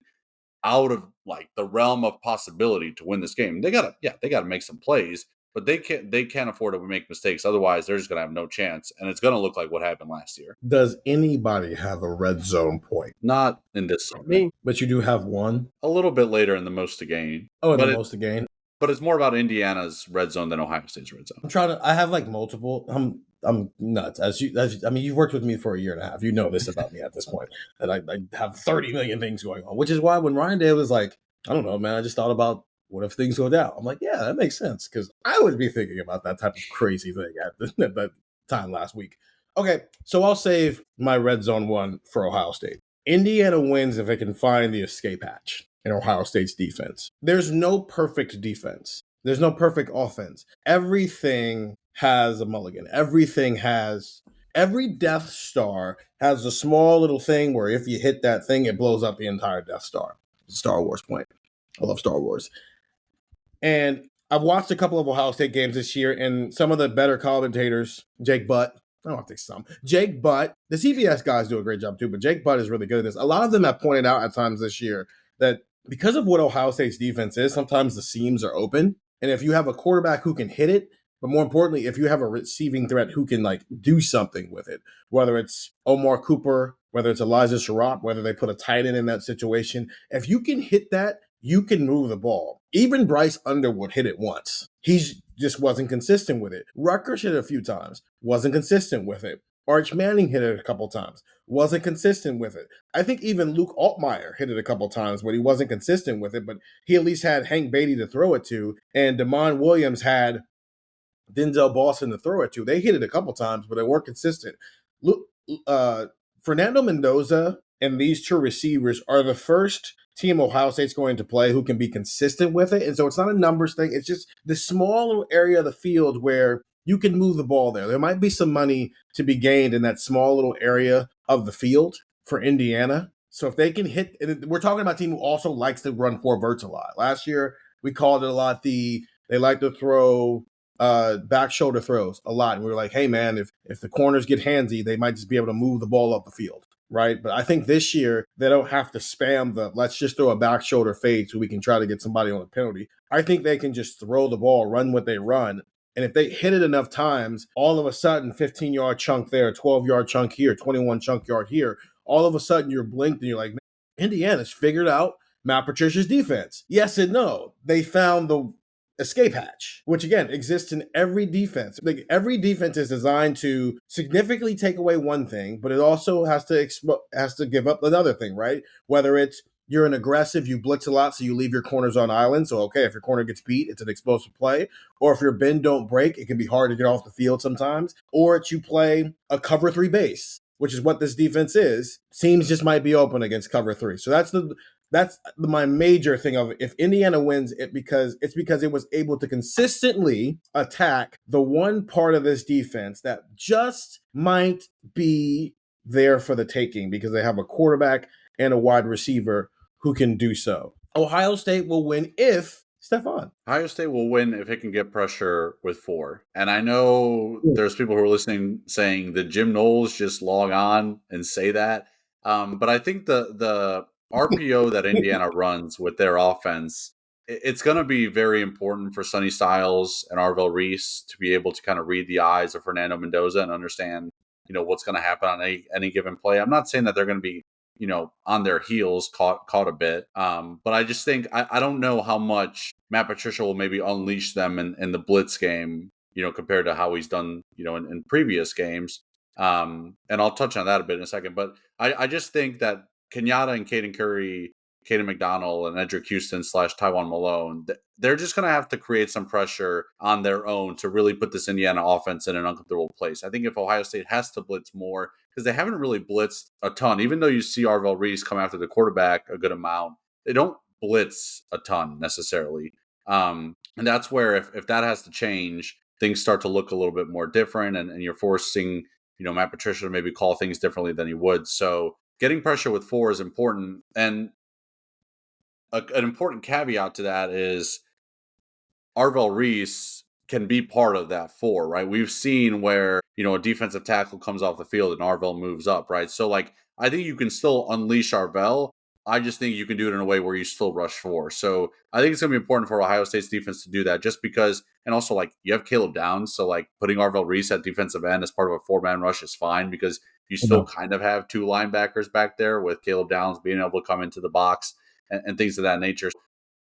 out of like the realm of possibility to win this game. They gotta make some plays, but they can't afford to make mistakes. Otherwise, they're just gonna have no chance, and it's gonna look like what happened last year. Does anybody have a red zone point? Not in this Me, but you do have one. A little bit later in the most to gain. Oh, in the most to gain. But it's more about Indiana's red zone than Ohio State's red zone. I have like multiple. I'm nuts. You've worked with me for a year and a half. You know this about me at this point. And I have 30 million things going on, which is why when Ryan Day was like, I don't know, man, I just thought about what if things go down? I'm like, yeah, that makes sense. Because I would be thinking about that type of crazy thing at that time last week. Okay, so I'll save my red zone one for Ohio State. Indiana wins if it can find the escape hatch in Ohio State's defense. There's no perfect defense. There's no perfect offense. Everything has a mulligan. Every Death Star has a small little thing where if you hit that thing, it blows up the entire Death Star. Star Wars point. I love Star Wars. And I've watched a couple of Ohio State games this year, and some of the better commentators, Jake Butt, I don't think some. Jake Butt, the CBS guys do a great job too, but Jake Butt is really good at this. A lot of them have pointed out at times this year that because of what Ohio State's defense is, sometimes the seams are open. And if you have a quarterback who can hit it, but more importantly, if you have a receiving threat who can like do something with it, whether it's Omar Cooper, whether it's Elijah Sharop, whether they put a tight end in that situation, if you can hit that, you can move the ball. Even Bryce Underwood hit it once. He just wasn't consistent with it. Rutgers hit it a few times, wasn't consistent with it. Arch Manning hit it a couple times, wasn't consistent with it. I think even Luke Altmaier hit it a couple times, but he wasn't consistent with it. But he at least had Hank Beatty to throw it to, and Damon Williams had Denzel Boston to throw it to. They hit it a couple times, but they weren't consistent. Look, Fernando Mendoza and these two receivers are the first team Ohio State's going to play who can be consistent with it. And so it's not a numbers thing. It's just the small little area of the field where you can move the ball there. There might be some money to be gained in that small little area of the field for Indiana. So if they can hit, and we're talking about a team who also likes to run four verts a lot. Last year, we called it a lot they like to throw back shoulder throws a lot. And we were like, hey, man, if the corners get handsy, they might just be able to move the ball up the field, right? But I think this year, they don't have to spam let's just throw a back shoulder fade so we can try to get somebody on a penalty. I think they can just throw the ball, run what they run. And if they hit it enough times, all of a sudden, 15-yard chunk there, 12-yard chunk here, 21 chunk yard here, all of a sudden you're blinked and you're like, man, Indiana's figured out Matt Patricia's defense. Yes and no. They found the escape hatch, which again exists in every defense. Like every defense is designed to significantly take away one thing, but it also has to give up another thing, right? Whether it's you're an aggressive, you blitz a lot, so you leave your corners on island. So, okay, if your corner gets beat, it's an explosive play. Or if your bend don't break, it can be hard to get off the field sometimes. Or it's you play a cover three base, which is what this defense is, teams just might be open against cover 3. So that's my major thing of it. If Indiana wins, it's because it was able to consistently attack the one part of this defense that just might be there for the taking because they have a quarterback and a wide receiver who can do so. Ohio State will win if Stefan. Ohio State will win if it can get pressure with 4. And I know there's people who are listening saying that Jim Knowles just log on and say that. But I think the RPO that Indiana runs with their offense, it's going to be very important for Sonny Styles and Arvell Reese to be able to kind of read the eyes of Fernando Mendoza and understand, what's going to happen on any given play. I'm not saying that they're going to be, on their heels, caught a bit. But I just think I don't know how much Matt Patricia will maybe unleash them in the blitz game, compared to how he's done, in previous games. And I'll touch on that a bit in a second. But I just think that Kenyatta and Caden Curry, Caden McDonald, and Edric Houston / Tywan Malone, they're just going to have to create some pressure on their own to really put this Indiana offense in an uncomfortable place. I think if Ohio State has to blitz more, because they haven't really blitzed a ton, even though you see Arvell Reese come after the quarterback a good amount, they don't blitz a ton necessarily. And that's where if that has to change, things start to look a little bit more different, and you're forcing, Matt Patricia to maybe call things differently than he would. So getting pressure with 4 is important. And an important caveat to that is Arvell Reese can be part of that 4, right? We've seen where, a defensive tackle comes off the field and Arvell moves up, right? So, I think you can still unleash Arvell. I just think you can do it in a way where you still rush 4. So, I think it's going to be important for Ohio State's defense to do that just because, and also, you have Caleb Downs. So, putting Arvell Reese at defensive end as part of a 4-man rush is fine because you still kind of have 2 linebackers back there with Caleb Downs being able to come into the box and things of that nature.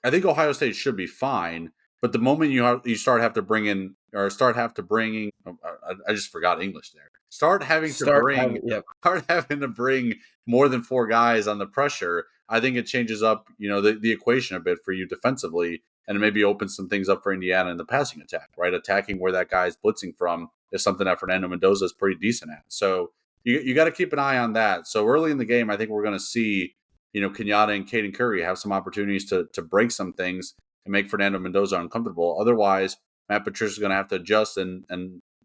I think Ohio State should be fine, but the moment you start having to bring I just forgot English there. Start having to bring more than 4 guys on the pressure. I think it changes up, the equation a bit for you defensively, and it maybe opens some things up for Indiana in the passing attack, right? Attacking where that guy's blitzing from is something that Fernando Mendoza is pretty decent at. So you got to keep an eye on that. So early in the game, I think we're going to see, Kenyatta and Caden Curry have some opportunities to break some things and make Fernando Mendoza uncomfortable. Otherwise, Matt Patricia is going to have to adjust, and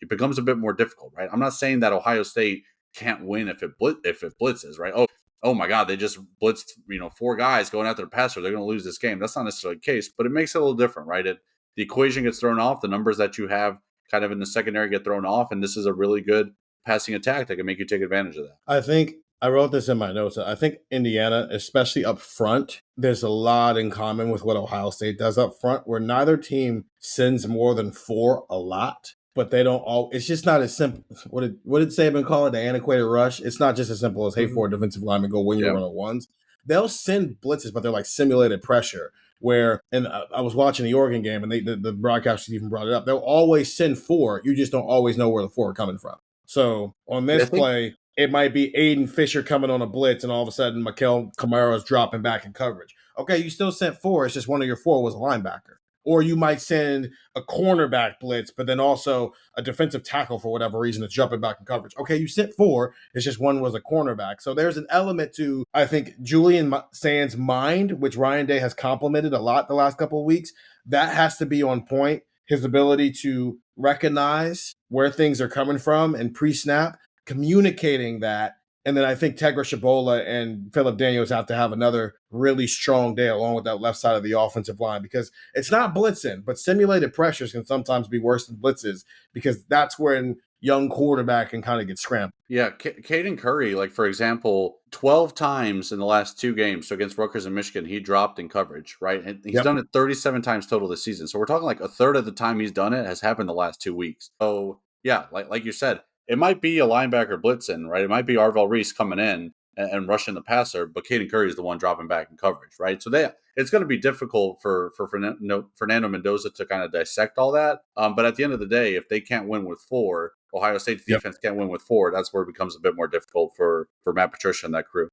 it becomes a bit more difficult, right? I'm not saying that Ohio State can't win if it blitzes, right? Oh my God, they just blitzed, 4 guys going after the passer. They're going to lose this game. That's not necessarily the case, but it makes it a little different, right? The equation gets thrown off. The numbers that you have kind of in the secondary get thrown off, and this is a really good passing attack that can make you take advantage of that. I think I wrote this in my notes. I think Indiana, especially up front, there's a lot in common with what Ohio State does up front, where neither team sends more than 4 a lot, but they don't all. It's just not as simple. What did Saban call it? The antiquated rush. It's not just as simple as, hey, 4 defensive linemen go win your 1-on-1s. They'll send blitzes, but they're like simulated pressure. Where, and I was watching the Oregon game, and the broadcasters even brought it up. They'll always send 4. You just don't always know where the 4 are coming from. So on this play, it might be Aiden Fisher coming on a blitz, and all of a sudden, Mikel Kamara is dropping back in coverage. Okay, you still sent 4. It's just one of your 4 was a linebacker. Or you might send a cornerback blitz, but then also a defensive tackle for whatever reason is jumping back in coverage. Okay, you sent 4. It's just one was a cornerback. So there's an element to, I think, Julian Sand's mind, which Ryan Day has complimented a lot the last couple of weeks. That has to be on point. His ability to recognize where things are coming from and pre-snap, communicating that. And then I think Tegra Shabola and Philip Daniels have to have another really strong day along with that left side of the offensive line, because it's not blitzing, but simulated pressures can sometimes be worse than blitzes, because that's when young quarterback can kind of get scrambled. Yeah, Caden Curry, for example, 12 times in the last 2 games, so against Rutgers and Michigan, he dropped in coverage, right? And he's done it 37 times total this season. So we're talking a third of the time he's done it has happened the last 2 weeks. So yeah, like you said, it might be a linebacker blitzing, right? It might be Arvell Reese coming in and rushing the passer, but Caden Curry is the one dropping back in coverage, right? So it's going to be difficult for Fernando Mendoza to kind of dissect all that. But at the end of the day, if they can't win with 4, Ohio State's defense can't win with 4, that's where it becomes a bit more difficult for Matt Patricia and that crew.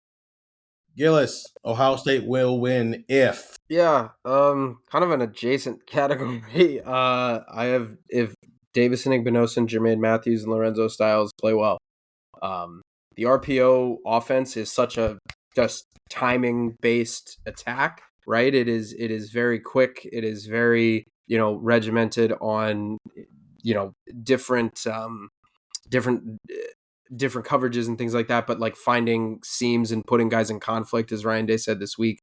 Gillis, Ohio State will win if. Yeah, kind of an adjacent category. I have if Davis Igbinosun, Jermaine Matthews, and Lorenzo Styles play well. The the RPO offense is such a just timing based attack, right? It is very quick. It is very, regimented on, different different different coverages and things like that, but like finding seams and putting guys in conflict, as Ryan Day said this week.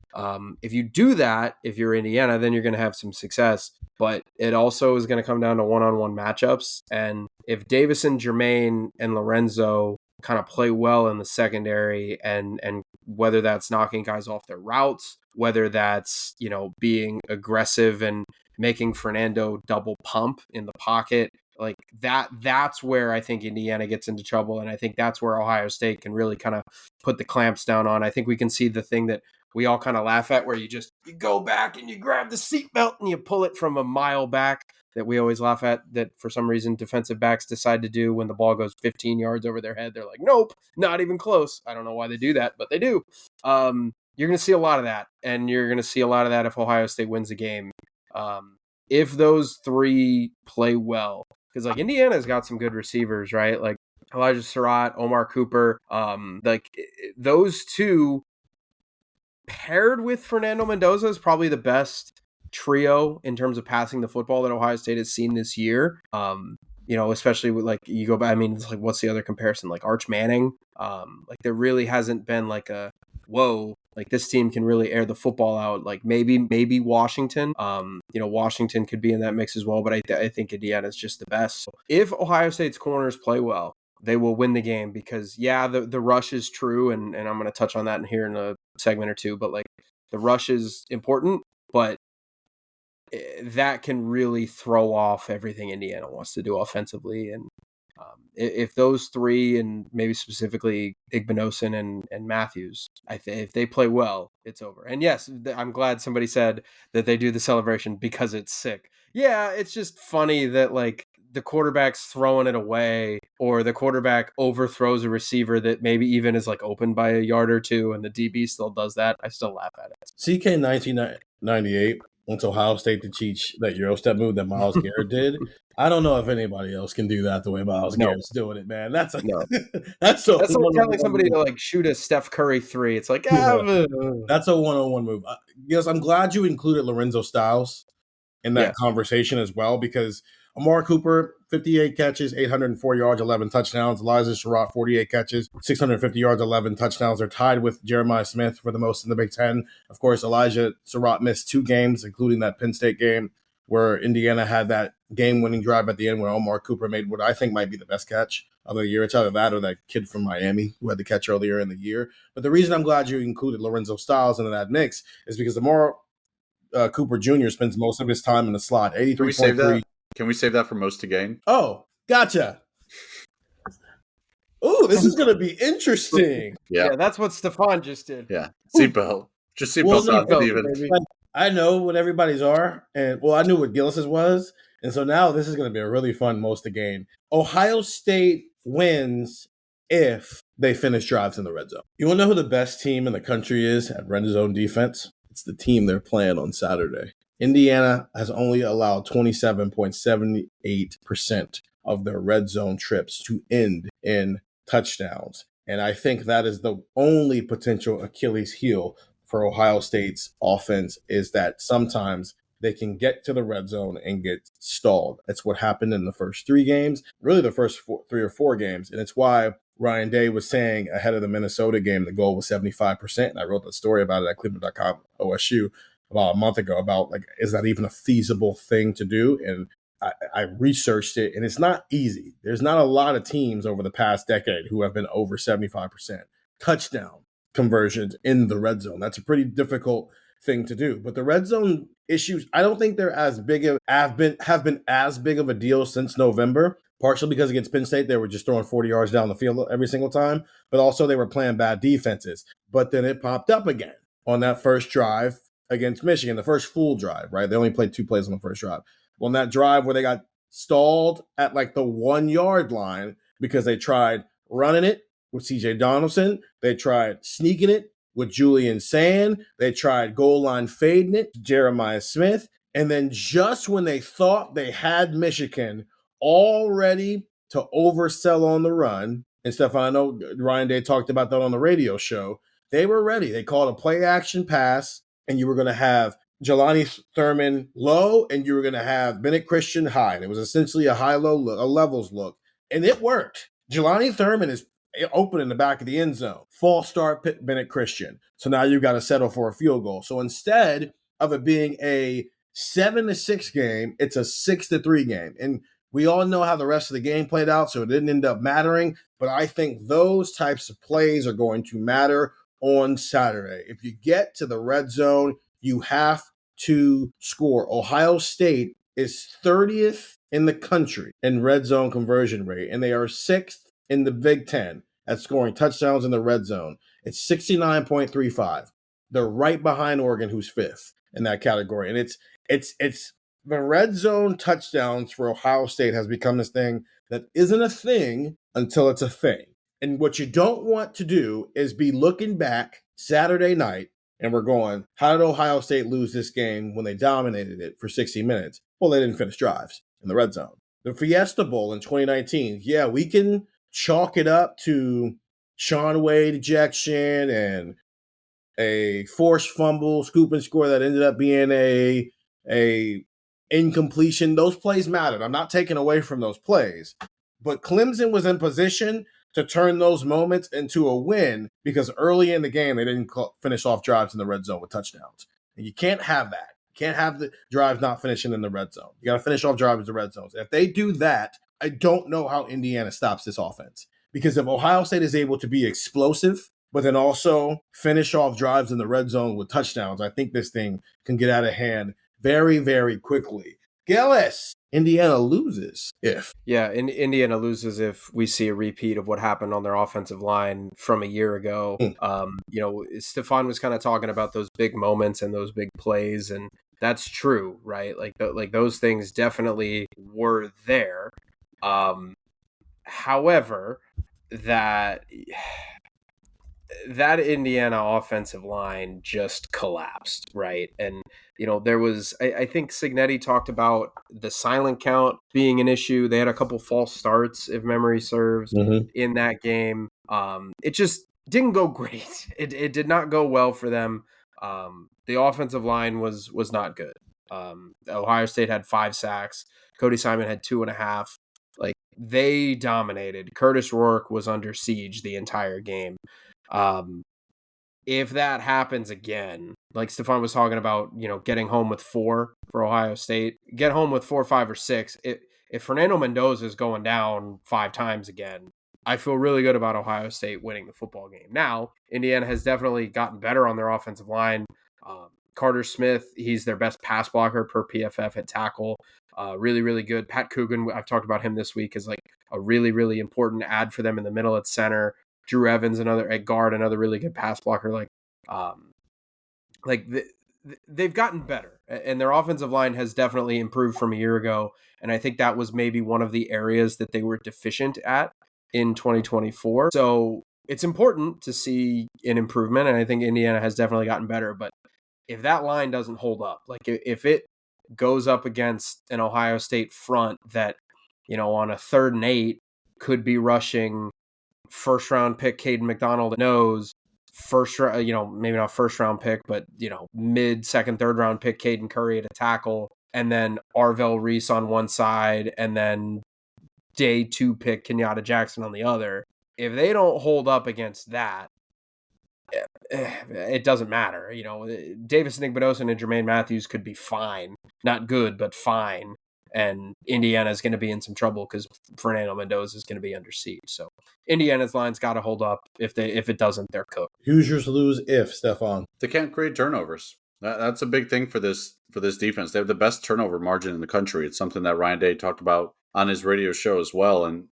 If you do that, if you're Indiana, then you're going to have some success. But it also is going to come down to one-on-one matchups. And if Davison, Jermaine, and Lorenzo kind of play well in the secondary, and whether that's knocking guys off their routes, whether that's, being aggressive and making Fernando double pump in the pocket, like that's where I think Indiana gets into trouble. And I think that's where Ohio State can really kind of put the clamps down on. I think we can see the thing that we all kind of laugh at, where you go back and you grab the seatbelt and you pull it from a mile back, that we always laugh at, that for some reason defensive backs decide to do when the ball goes 15 yards over their head. They're like, nope, not even close. I don't know why they do that, but they do. You're going to see a lot of that. And you're going to see a lot of that if Ohio State wins the game. If those three play well, because like Indiana's got some good receivers, right? Like Elijah Surratt, Omar Cooper, like those two paired with Fernando Mendoza is probably the best trio in terms of passing the football that Ohio State has seen this year. Especially with like you go back, I mean, it's like, what's the other comparison? Like Arch Manning. Like there really hasn't been like a whoa, like this team can really air the football out. Like maybe Washington. Washington could be in that mix as well, but I think Indiana is just the best. So if Ohio State's corners play well, they will win the game, because the rush is true, and I'm going to touch on that in here in a segment or two, but like the rush is important, but that can really throw off everything Indiana wants to do offensively. And if those three, and maybe specifically Igbinosun and Matthews, if they play well, it's over. And yes, I'm glad somebody said that they do the celebration because it's sick. Yeah, it's just funny that like the quarterback's throwing it away, or the quarterback overthrows a receiver that maybe even is like open by a yard or two, and the DB still does that. I still laugh at it. CK 1998 wants Ohio State to teach that Euro step move that Myles Garrett did. I don't know if anybody else can do that the way Myles Garrett's doing it, man. That's like telling somebody to like shoot a Steph Curry 3. It's like, that's a one-on-one move. Yes, I'm glad you included Lorenzo Styles in that conversation as well, because Amari Cooper, 58 catches, 804 yards, 11 touchdowns. Elijah Surratt, 48 catches, 650 yards, 11 touchdowns. They're tied with Jeremiah Smith for the most in the Big Ten. Of course, Elijah Surratt missed 2 games, including that Penn State game where Indiana had that game-winning drive at the end where Omar Cooper made what I think might be the best catch of the year. It's either that or that kid from Miami who had the catch earlier in the year. But the reason I'm glad you included Lorenzo Styles into that mix is because Amari Cooper Jr. spends most of his time in the slot. 83.3. Can we save that for most to gain? Oh, gotcha. Ooh, this is going to be interesting. Yeah, that's what Stefan just did. Yeah, seatbelt. Just seatbelt on, Steven. I know what everybody's are, and I knew what Gillis's was, and so now this is going to be a really fun most to gain. Ohio State wins if they finish drives in the red zone. You want to know who the best team in the country is at red zone defense? It's the team they're playing on Saturday. Indiana has only allowed 27.78% of their red zone trips to end in touchdowns. And I think that is the only potential Achilles heel for Ohio State's offense, is that sometimes they can get to the red zone and get stalled. That's what happened in the first 3 games, really the first 3 or 4 games. And it's why Ryan Day was saying ahead of the Minnesota game, the goal was 75%. And I wrote that story about it at cleveland.com OSU about a month ago about, like, is that even a feasible thing to do? And I researched it, and it's not easy. There's not a lot of teams over the past decade who have been over 75% touchdown conversions in the red zone. That's a pretty difficult thing to do. But the red zone issues, I don't think they're as big of have been as big of a deal since November. Partially because against Penn State, they were just throwing 40 yards down the field every single time, but also they were playing bad defenses. But then it popped up again on that first drive against Michigan, the first full drive, right? They only played 2 plays on the first drive. On that drive where they got stalled at like the 1 yard line because they tried running it with CJ Donaldson. They tried sneaking it with Julian Sand. They tried goal line fading it to Jeremiah Smith. And then just when they thought they had Michigan all ready to oversell on the run And Stefan, I know Ryan Day talked about that on the radio show. They were ready. They called a play action pass, and you were going to have Jelani Thurman low, and you were going to have Bennett Christian high. And it was essentially a high-low look, a levels look. And it worked. Jelani Thurman is open in the back of the end zone. False start Bennett Christian. So now you've got to settle for a field goal. So instead of it being a 7-6 game, it's a 6-3 game. And we all know how the rest of the game played out, so it didn't end up mattering. But I think those types of plays are going to matter on Saturday. If you get to the red zone, you have to score. Ohio State is 30th in the country in red zone conversion rate, and they are 6th in the Big Ten at scoring touchdowns in the red zone. It's 69.35. They're right behind Oregon, who's 5th in that category. And it's the red zone touchdowns for Ohio State has become this thing that isn't a thing until it's a thing. And what you don't want to do is be looking back Saturday night and we're going, how did Ohio State lose this game when they dominated it for 60 minutes? Well, they didn't finish drives in the red zone. The Fiesta Bowl in 2019, yeah, we can chalk it up to Sean Wade ejection and a forced fumble, scoop and score that ended up being a incompletion. Those plays mattered. I'm not taking away from those plays. But Clemson was in position to turn those moments into a win because early in the game, they didn't finish off drives in the red zone with touchdowns. And you can't have that. You can't have the drives not finishing in the red zone. You got to finish off drives in the red zones. If they do that, I don't know how Indiana stops this offense. Because if Ohio State is able to be explosive, but then also finish off drives in the red zone with touchdowns, I think this thing can get out of hand very, very quickly. Gillis, Indiana loses if. Yeah, Indiana loses if we see a repeat of what happened on their offensive line from a year ago. Stefan was kind of talking about those big moments and those big plays, and that's true, right? Like those things definitely were there. However, that Indiana offensive line just collapsed, right? And, there was, I think Cignetti talked about the silent count being an issue. They had a couple false starts, if memory serves, in that game. It just didn't go great. It did not go well for them. The offensive line was not good. Ohio State had 5 sacks. Cody Simon had 2.5. Like, they dominated. Curtis Rourke was under siege the entire game. If that happens again, like Stefan was talking about, getting home with 4 for Ohio State, get home with 4, 5, or 6. If Fernando Mendoza is going down 5 times again, I feel really good about Ohio State winning the football game. Now, Indiana has definitely gotten better on their offensive line. Carter Smith, he's their best pass blocker per PFF at tackle. Really, really good. Pat Coogan, I've talked about him this week, is like a really, really important add for them in the middle at center. Drew Evans, another at guard, another really good pass blocker. They've gotten better, and their offensive line has definitely improved from a year ago. And I think that was maybe one of the areas that they were deficient at in 2024. So it's important to see an improvement, and I think Indiana has definitely gotten better. But if that line doesn't hold up, like if it goes up against an Ohio State front that, on a 3rd and 8 could be rushing first round pick Caden McDonald nose, first round, maybe not first round pick, but mid, second, third round pick Caden Curry at a tackle, and then Arvell Reese on one side, and then day 2 pick Kenyatta Jackson on the other. If they don't hold up against that, it doesn't matter. Davis Igbenogson and Jermaine Matthews could be fine, not good, but fine. And Indiana is going to be in some trouble because Fernando Mendoza is going to be under siege. So Indiana's line's got to hold up. If it doesn't, they're cooked. Hoosiers lose if, Stefan. They can't create turnovers. That's a big thing for this defense. They have the best turnover margin in the country. It's something that Ryan Day talked about on his radio show as well. And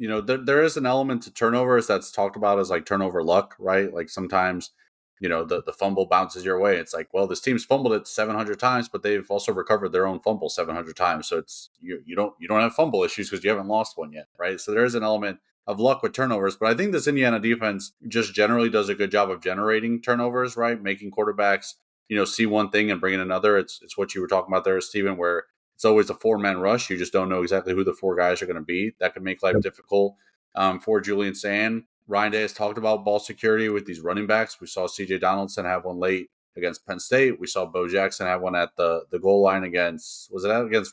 there is an element to turnovers that's talked about as like turnover luck, right? Like sometimes the fumble bounces your way. It's like, well, this team's fumbled it 700 times, but they've also recovered their own fumble 700 times. So it's you don't have fumble issues because you haven't lost one yet, right? So there is an element of luck with turnovers, but I think this Indiana defense just generally does a good job of generating turnovers, right? Making quarterbacks, see one thing and bring in another. It's what you were talking about there, Steven, where it's always a 4-man rush. You just don't know exactly who the 4 guys are going to be. That could make life difficult. for Julian Sand. Ryan Day has talked about ball security with these running backs. We saw C.J. Donaldson have one late against Penn State. We saw Bo Jackson have one at the goal line against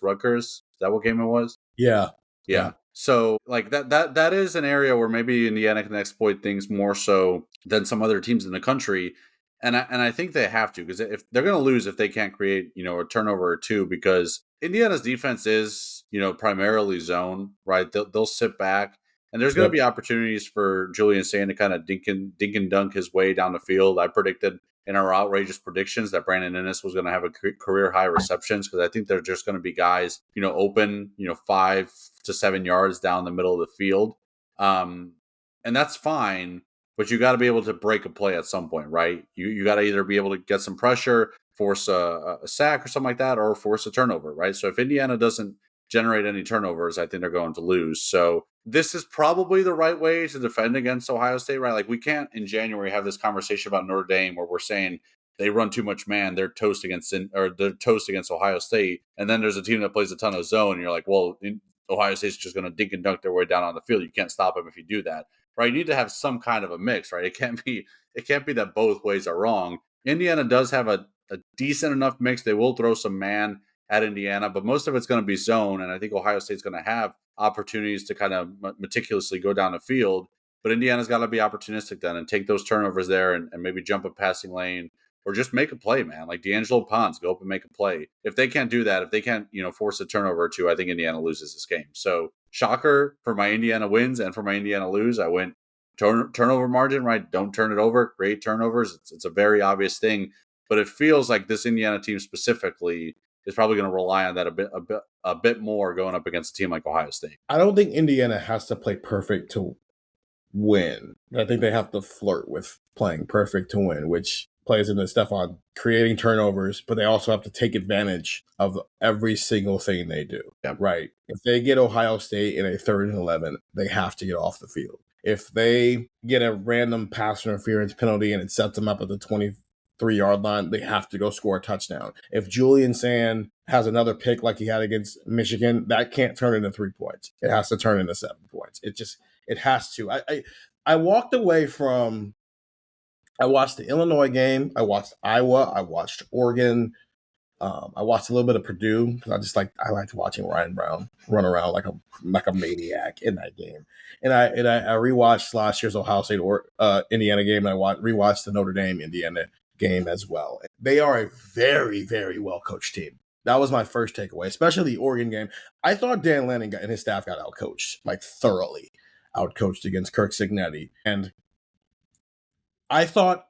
Rutgers? Is that what game it was? Yeah. Yeah. So like that is an area where maybe Indiana can exploit things more so than some other teams in the country. And I think they have to, because if they're going to lose if they can't create, a turnover or two, because Indiana's defense is, primarily zone, right? They'll sit back, and there's going to be opportunities for Julian Sand to kind of dink and dunk his way down the field. I predicted in our outrageous predictions that Brandon Innes was going to have a career high receptions, because I think they're just going to be guys, open, 5 to 7 yards down the middle of the field. And that's fine, but you got to be able to break a play at some point, right? You got to either be able to get some pressure, force a sack or something like that, or force a turnover, right? So if Indiana doesn't generate any turnovers, I think they're going to lose. So this is probably the right way to defend against Ohio State, right? Like, we can't in January have this conversation about Notre Dame where we're saying they run too much man, they're toast against Ohio State, and then there's a team that plays a ton of zone, and you're like, well, Ohio State's just going to dink and dunk their way down on the field. You can't stop them if you do that, right? You need to have some kind of a mix, right? It can't be that both ways are wrong. Indiana does have a decent enough mix. They will throw some man at Indiana, but most of it's going to be zone, and I think Ohio State's going to have opportunities to kind of meticulously go down the field. But Indiana's got to be opportunistic then and take those turnovers there and maybe jump a passing lane or just make a play, man. Like D'Angelo Pons, go up and make a play. If they can't do that, if they can't, force a turnover or two, I think Indiana loses this game. So shocker for my Indiana wins and for my Indiana lose. I went turnover margin, right? Don't turn it over. Create turnovers. It's a very obvious thing, but it feels like this Indiana team specifically is probably going to rely on that a bit more going up against a team like Ohio State. I don't think Indiana has to play perfect to win. I think they have to flirt with playing perfect to win, which plays into Stefan creating turnovers, but they also have to take advantage of every single thing they do. Yeah. Right. If they get Ohio State in a 3rd and 11, they have to get off the field. If they get a random pass interference penalty and it sets them up at the 23-yard line, they have to go score a touchdown. If Julian Sand has another pick like he had against Michigan, that can't turn into 3 points. It has to turn into 7 points. It has to. I walked away from, I watched the Illinois game. I watched Iowa. I watched Oregon. I watched a little bit of Purdue because I liked watching Ryan Brown run around like a maniac in that game. And I rewatched last year's Ohio State or Indiana game, and I rewatched the Notre Dame Indiana game as well. They are a very, very well coached team. That was my first takeaway, especially the Oregon game. I thought Dan Lanning and his staff got outcoached, like thoroughly outcoached against Kirk Cignetti. And I thought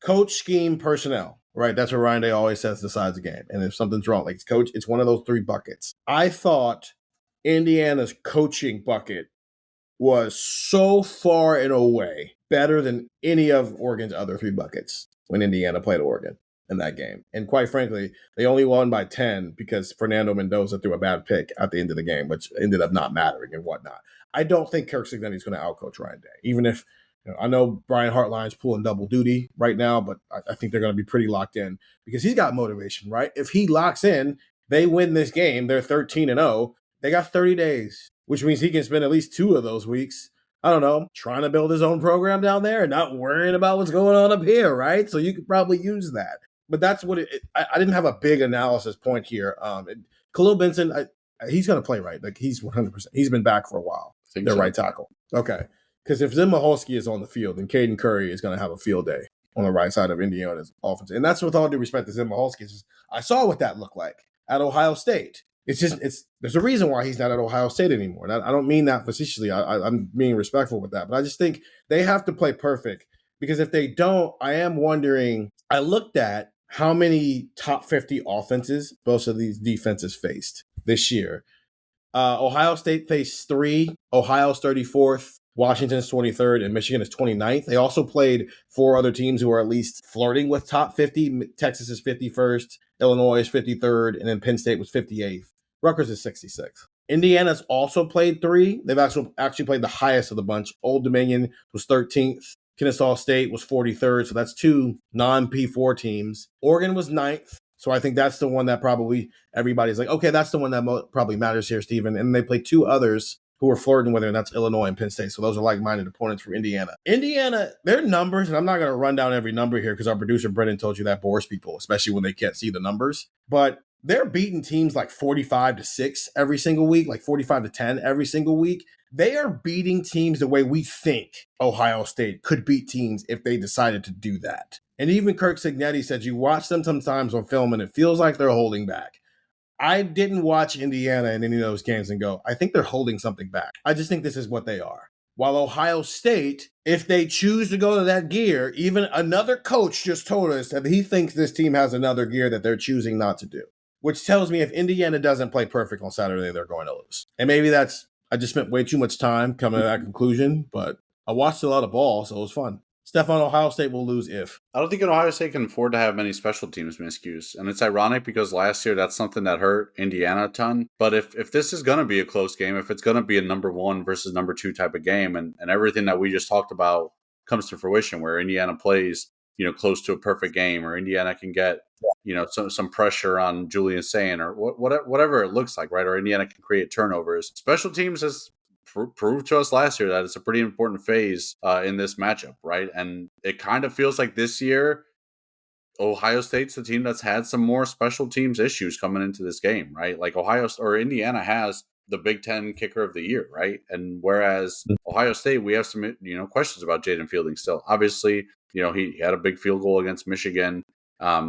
coach, scheme, personnel, right? That's what Ryan Day always says decides the game. And if something's wrong, like it's coach, it's one of those 3 buckets. I thought Indiana's coaching bucket was so far and away better than any of Oregon's other 3 buckets when Indiana played Oregon in that game. And quite frankly, they only won by 10 because Fernando Mendoza threw a bad pick at the end of the game, which ended up not mattering and whatnot. I don't think Kirk Cignetti is going to outcoach Ryan Day, even if I know Brian Hartline's pulling double duty right now, but I think they're going to be pretty locked in because he's got motivation, right? If he locks in, they win this game, they're 13-0. They got 30 days, which means he can spend at least 2 of those weeks, I don't know, trying to build his own program down there and not worrying about what's going on up here, right? So you could probably use that. But that's what I didn't have a big analysis point here. Khalil Benson, he's going to play right. Like he's 100%. He's been back for a while. Their right tackle. Okay. Because if Zim Maholski is on the field, then Caden Curry is going to have a field day on the right side of Indiana's offense. And that's with all due respect to Zim Maholski. I saw what that looked like at Ohio State. There's a reason why he's not at Ohio State anymore. And I don't mean that facetiously. I'm being respectful with that. But I just think they have to play perfect. Because if they don't, I am wondering, I looked at how many top 50 offenses both of these defenses faced this year. Ohio State faced 3. Ohio's 34th. Washington's 23rd and Michigan is 29th. They also played 4 other teams who are at least flirting with top 50. Texas is 51st, Illinois is 53rd, and then Penn State was 58th. Rutgers is 66th. Indiana's also played 3. They've actually played the highest of the bunch. Old Dominion was 13th. Kennesaw State was 43rd, so that's 2 non-P4 teams. Oregon was 9th. So I think that's the one that probably everybody's like, okay, that's the one that probably matters here, Stephen. And they played 2 others who are flirting with her, and that's Illinois and Penn State. So those are like-minded opponents for Indiana. Indiana, their numbers, and I'm not going to run down every number here because our producer Brendan told you that bores people, especially when they can't see the numbers. But they're beating teams like 45-6 every single week, like 45-10 every single week. They are beating teams the way we think Ohio State could beat teams if they decided to do that. And even Kirk Cignetti said you watch them sometimes on film and it feels like they're holding back. I didn't watch Indiana in any of those games and go, I think they're holding something back. I just think this is what they are. While Ohio State, if they choose to go to that gear, even another coach just told us that he thinks this team has another gear that they're choosing not to do, which tells me if Indiana doesn't play perfect on Saturday, they're going to lose. And maybe I just spent way too much time coming to that conclusion, but I watched a lot of ball, so it was fun. Stefan, Ohio State will lose if. I don't think Ohio State can afford to have many special teams miscues. And it's ironic because last year that's something that hurt Indiana a ton. But if this is going to be a close game, if it's going to be a number 1 versus number 2 type of game, and everything that we just talked about comes to fruition where Indiana plays, close to a perfect game, or Indiana can get, some pressure on Julian Sayin or whatever it looks like, right? Or Indiana can create turnovers. Special teams has proved to us last year that it's a pretty important phase in this matchup, right? And it kind of feels like this year, Ohio State's the team that's had some more special teams issues coming into this game, right? Like Indiana has the Big Ten kicker of the year, right? And whereas Ohio State, we have some, questions about Jaden Fielding still. Obviously, he had a big field goal against Michigan.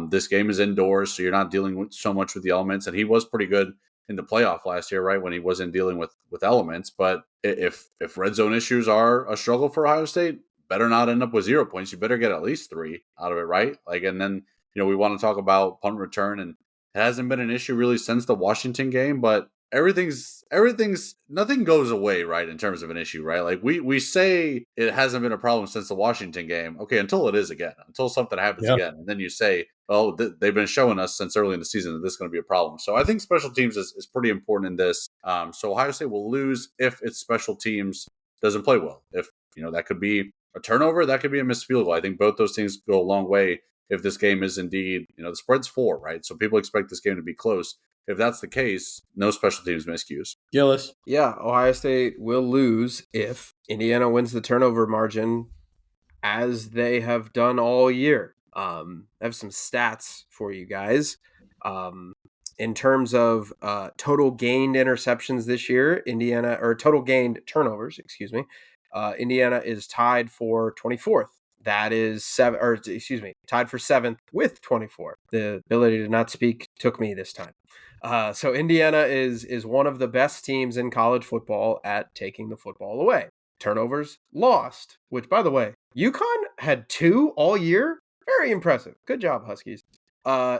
This game is indoors, so you're not dealing so much with the elements. And he was pretty good in the playoff last year, right, when he wasn't dealing with elements. But if red zone issues are a struggle for Ohio State, better not end up with 0 points. You better get at least 3 out of it, right? And then, we want to talk about punt return, and it hasn't been an issue really since the Washington game, but nothing goes away, right, in terms of an issue, right? Like we say it hasn't been a problem since the Washington game. Okay, until it is again, until something happens again. And then you say, oh, they've been showing us since early in the season that this is going to be a problem. So I think special teams is pretty important in this. So Ohio State will lose if its special teams doesn't play well. If, that could be a turnover, that could be a missed field goal. I think both those things go a long way if this game is indeed, the spread's 4, right? So people expect this game to be close. If that's the case, no special teams miscues. Gillis. Yeah, Ohio State will lose if Indiana wins the turnover margin as they have done all year. I have some stats for you guys. In terms of total gained interceptions this year, total gained turnovers, Indiana is tied for 24th. That is tied for 7th with 24. The ability to not speak took me this time. So Indiana is one of the best teams in college football at taking the football away. Turnovers lost, which, by the way, UConn had 2 all year. Very impressive. Good job, Huskies.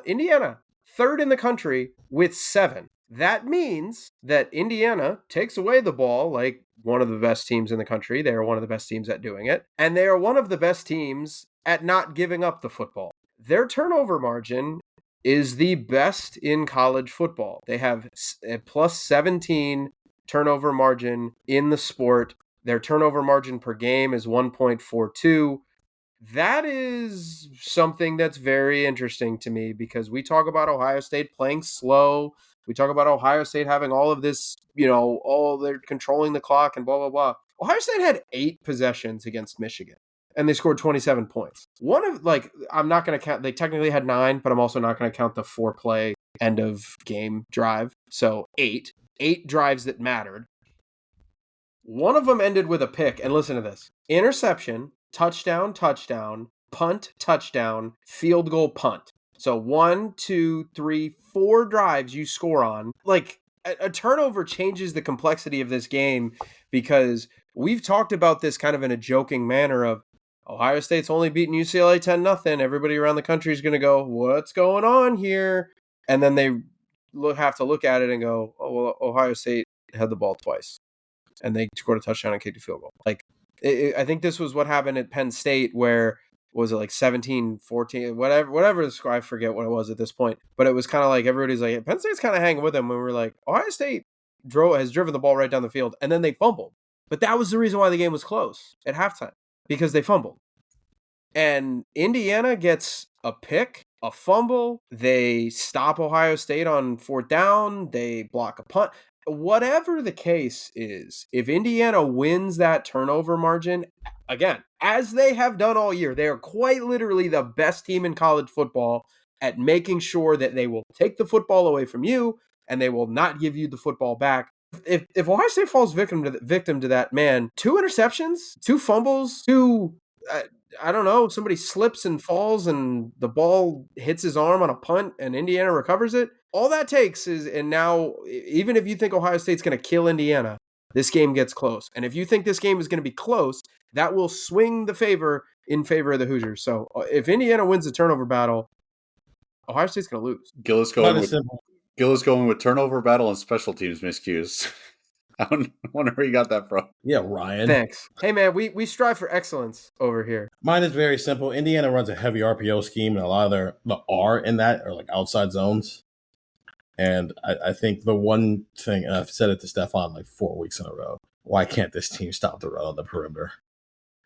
Indiana, 3rd in the country with 7. That means that Indiana takes away the ball like one of the best teams in the country. They are one of the best teams at doing it. And they are one of the best teams at not giving up the football. Their turnover margin is the best in college football. They have a plus 17 turnover margin in the sport. Their turnover margin per game is 1.42. That is something that's very interesting to me because we talk about Ohio State playing slow. We talk about Ohio State having all of this, they're controlling the clock and blah, blah, blah. Ohio State had 8 possessions against Michigan, and they scored 27 points. I'm not going to count, they technically had 9, but I'm also not going to count the 4-play end of game drive. So 8 drives that mattered. One of them ended with a pick, and listen to this. Interception, touchdown, punt, touchdown, field goal, punt. So 1, 2, 3, 4 drives you score on. Like, a turnover changes the complexity of this game because we've talked about this kind of in a joking manner of Ohio State's only beaten UCLA 10-0. Everybody around the country is going to go, what's going on here? And then they have to look at it and go, oh, well, Ohio State had the ball twice. And they scored a touchdown and kicked a field goal. Like, I think this was what happened at Penn State where, was it like 17-14, whatever the score, I forget what it was at this point. But it was kind of like everybody's like, Penn State's kind of hanging with them. And we were like, Ohio State has driven the ball right down the field. And then they fumbled. But that was the reason why the game was close at halftime, because they fumbled. And Indiana gets a pick, a fumble. They stop Ohio State on 4th down. They block a punt. whatever the case is, if Indiana wins that turnover margin, again, as they have done all year, they are quite literally the best team in college football at making sure that they will take the football away from you and they will not give you the football back. If Ohio State falls victim to that, man, 2 interceptions, 2 fumbles, 2 I don't know, somebody slips and falls and the ball hits his arm on a punt and Indiana recovers it. All that takes is, and now even if you think Ohio State's going to kill Indiana, this game gets close. And if you think this game is going to be close, that will swing the favor in favor of the Hoosiers. So if Indiana wins the turnover battle, Ohio State's going to lose. Gillis going with turnover battle and special teams miscues. I wonder where you got that from. Yeah, Ryan. Thanks. Hey, man, we strive for excellence over here. Mine is very simple. Indiana runs a heavy RPO scheme, and a lot of the R in that are like outside zones. And I think the one thing, and I've said it to Stefan like 4 weeks in a row, why can't this team stop the run on the perimeter?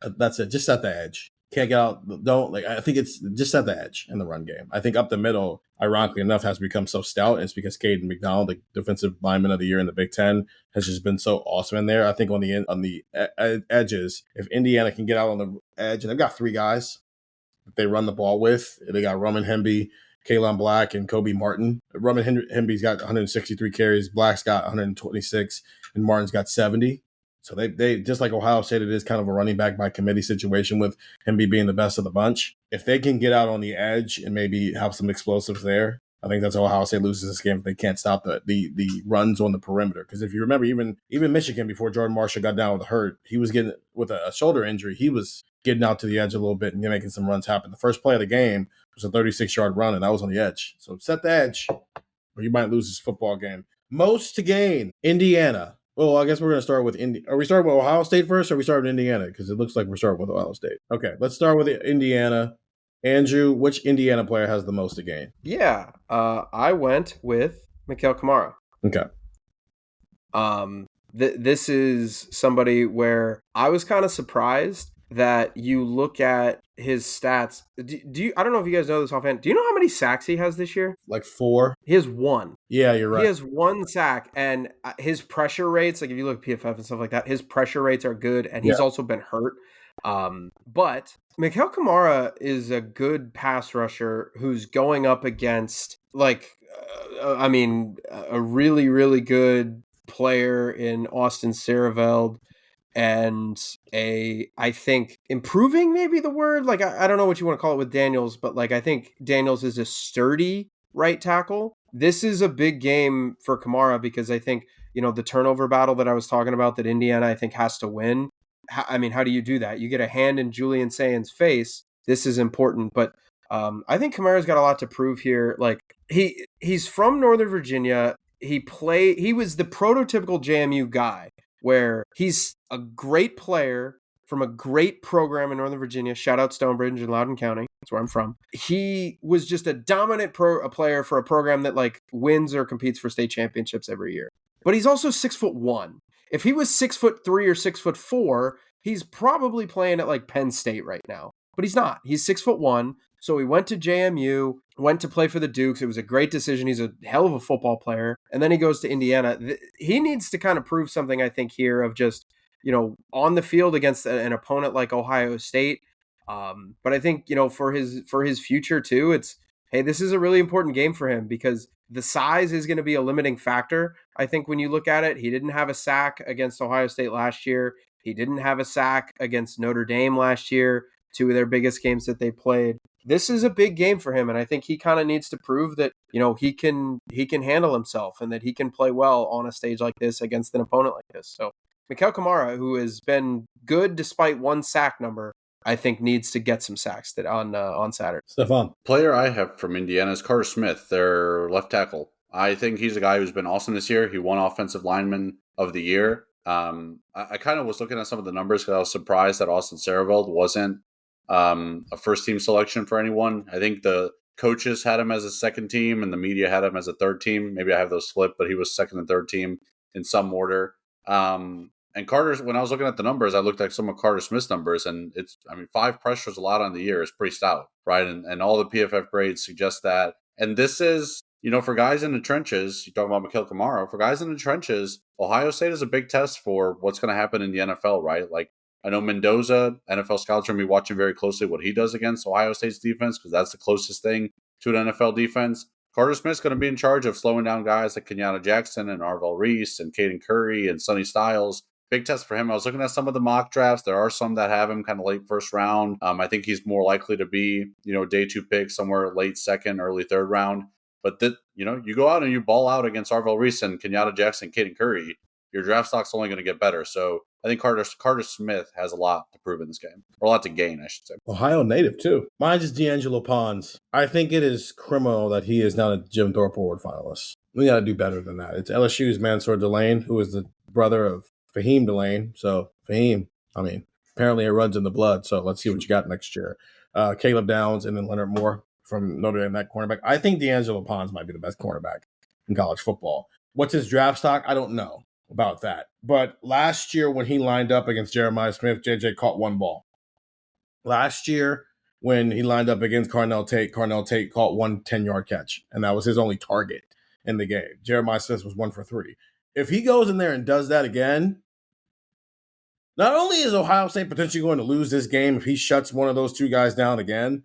That's it. Just at the edge. Can't get out. Don't like. I think it's just at the edge in the run game. I think up the middle, ironically enough, has become so stout. And it's because Caden McDonald, the defensive lineman of the year in the Big Ten, has just been so awesome in there. I think on the edges, if Indiana can get out on the edge, and they've got 3 guys that they run the ball with. They got Roman Hemby, Kalen Black, and Kobe Martin. Roman Hemby's got 163 carries, Black's got 126, and Martin's got 70. So they just like Ohio State, it is kind of a running back by committee situation with Hemby being the best of the bunch. If they can get out on the edge and maybe have some explosives there, I think that's how Ohio State loses this game if they can't stop the runs on the perimeter. Because if you remember, even Michigan, before Jordan Marshall got down with a hurt, he was getting with a shoulder injury. He was getting out to the edge a little bit and making some runs happen. The first play of the game was a 36-yard run, and that was on the edge. So set the edge, or you might lose this football game. Most to gain, Indiana. Well, I guess we're going to start with Are we starting with Ohio State first, or are we starting with Indiana? Because it looks like we're starting with Ohio State. Okay, let's start with Indiana. Andrew, which Indiana player has the most to gain? Yeah, I went with Mikhail Kamara. Okay. This is somebody where I was kind of surprised that you look at his stats. Do you? I don't know if you guys know this offhand. Do you know how many sacks he has this year? Like 4. He has 1. Yeah, you're right. He has 1 sack, and his pressure rates, like if you look at PFF and stuff like that, his pressure rates are good, and he's also been hurt. But Mikhail Kamara is a good pass rusher who's going up against a really, really good player in Austin Sierreveld, and I think improving, maybe the word, like I don't know what you want to call it with Daniels, but like I think Daniels is a sturdy right tackle. This is a big game for Kamara because I think, the turnover battle that I was talking about that Indiana I think has to win. How do you do that? You get a hand in Julian Sayen's face. This is important, but I think Kamara's got a lot to prove here. Like he's from Northern Virginia. He was the prototypical JMU guy where he's a great player from a great program in Northern Virginia. Shout out Stonebridge in Loudoun County. That's where I'm from. He was just a dominant player for a program that like wins or competes for state championships every year. But he's also 6'1". If he was 6'3" or 6'4", he's probably playing at like Penn State right now. But he's not. He's 6'1". So he went to JMU, went to play for the Dukes. It was a great decision. He's a hell of a football player. And then he goes to Indiana. He needs to kind of prove something, I think, here of just, on the field against an opponent like Ohio State. But I think, for his future too, it's, hey, this is a really important game for him because the size is going to be a limiting factor. I think when you look at it, he didn't have a sack against Ohio State last year. He didn't have a sack against Notre Dame last year, 2 of their biggest games that they played. This is a big game for him, and I think he kind of needs to prove that, he can handle himself and that he can play well on a stage like this against an opponent like this. So Mikhail Kamara, who has been good despite 1 sack number, I think needs to get some sacks on Saturday. Stefan. Player I have from Indiana is Carter Smith, their left tackle. I think he's a guy who's been awesome this year. He won Offensive Lineman of the Year. I kind of was looking at some of the numbers because I was surprised that Austin Sierreveld wasn't a first-team selection for anyone. I think the coaches had him as a second team and the media had him as a third team. Maybe I have those flipped, but he was second and third team in some order. And Carter's, when I was looking at the numbers, I looked at some of Carter Smith's numbers, and 5 pressures allowed on the year is pretty stout, right? And all the PFF grades suggest that. And this is for guys in the trenches, you talk about Mikhail Kamara, for guys in the trenches, Ohio State is a big test for what's going to happen in the NFL, right? Like, I know Mendoza, NFL scouts are going to be watching very closely what he does against Ohio State's defense because that's the closest thing to an NFL defense. Carter Smith's going to be in charge of slowing down guys like Kenyatta Jackson and Arvell Reese and Caden Curry and Sonny Styles. Big test for him. I was looking at some of the mock drafts. There are some that have him kind of late first round. I think he's more likely to be, day 2 pick, somewhere late second, early third round. But you go out and you ball out against Arvell Reese and Kenyatta Jackson, Caden Curry, your draft stock's only going to get better. So I think Carter Smith has a lot to prove in this game, or a lot to gain, I should say. Ohio native, too. Mine's is D'Angelo Pons. I think it is criminal that he is not a Jim Thorpe Award finalist. We got to do better than that. It's LSU's Mansour Delane, who is the brother of Fahim Delane. So, Fahim, apparently it runs in the blood. So, let's see what you got next year. Caleb Downs and then Leonard Moore from Notre Dame, that cornerback. I think D'Angelo Pons might be the best cornerback in college football. What's his draft stock? I don't know about that. But last year when he lined up against Jeremiah Smith, JJ caught one ball. Last year when he lined up against Carnell Tate caught one 10-yard catch, and that was his only target in the game. Jeremiah Smith was 1 for 3. If he goes in there and does that again, not only is Ohio State potentially going to lose this game if he shuts one of those two guys down again,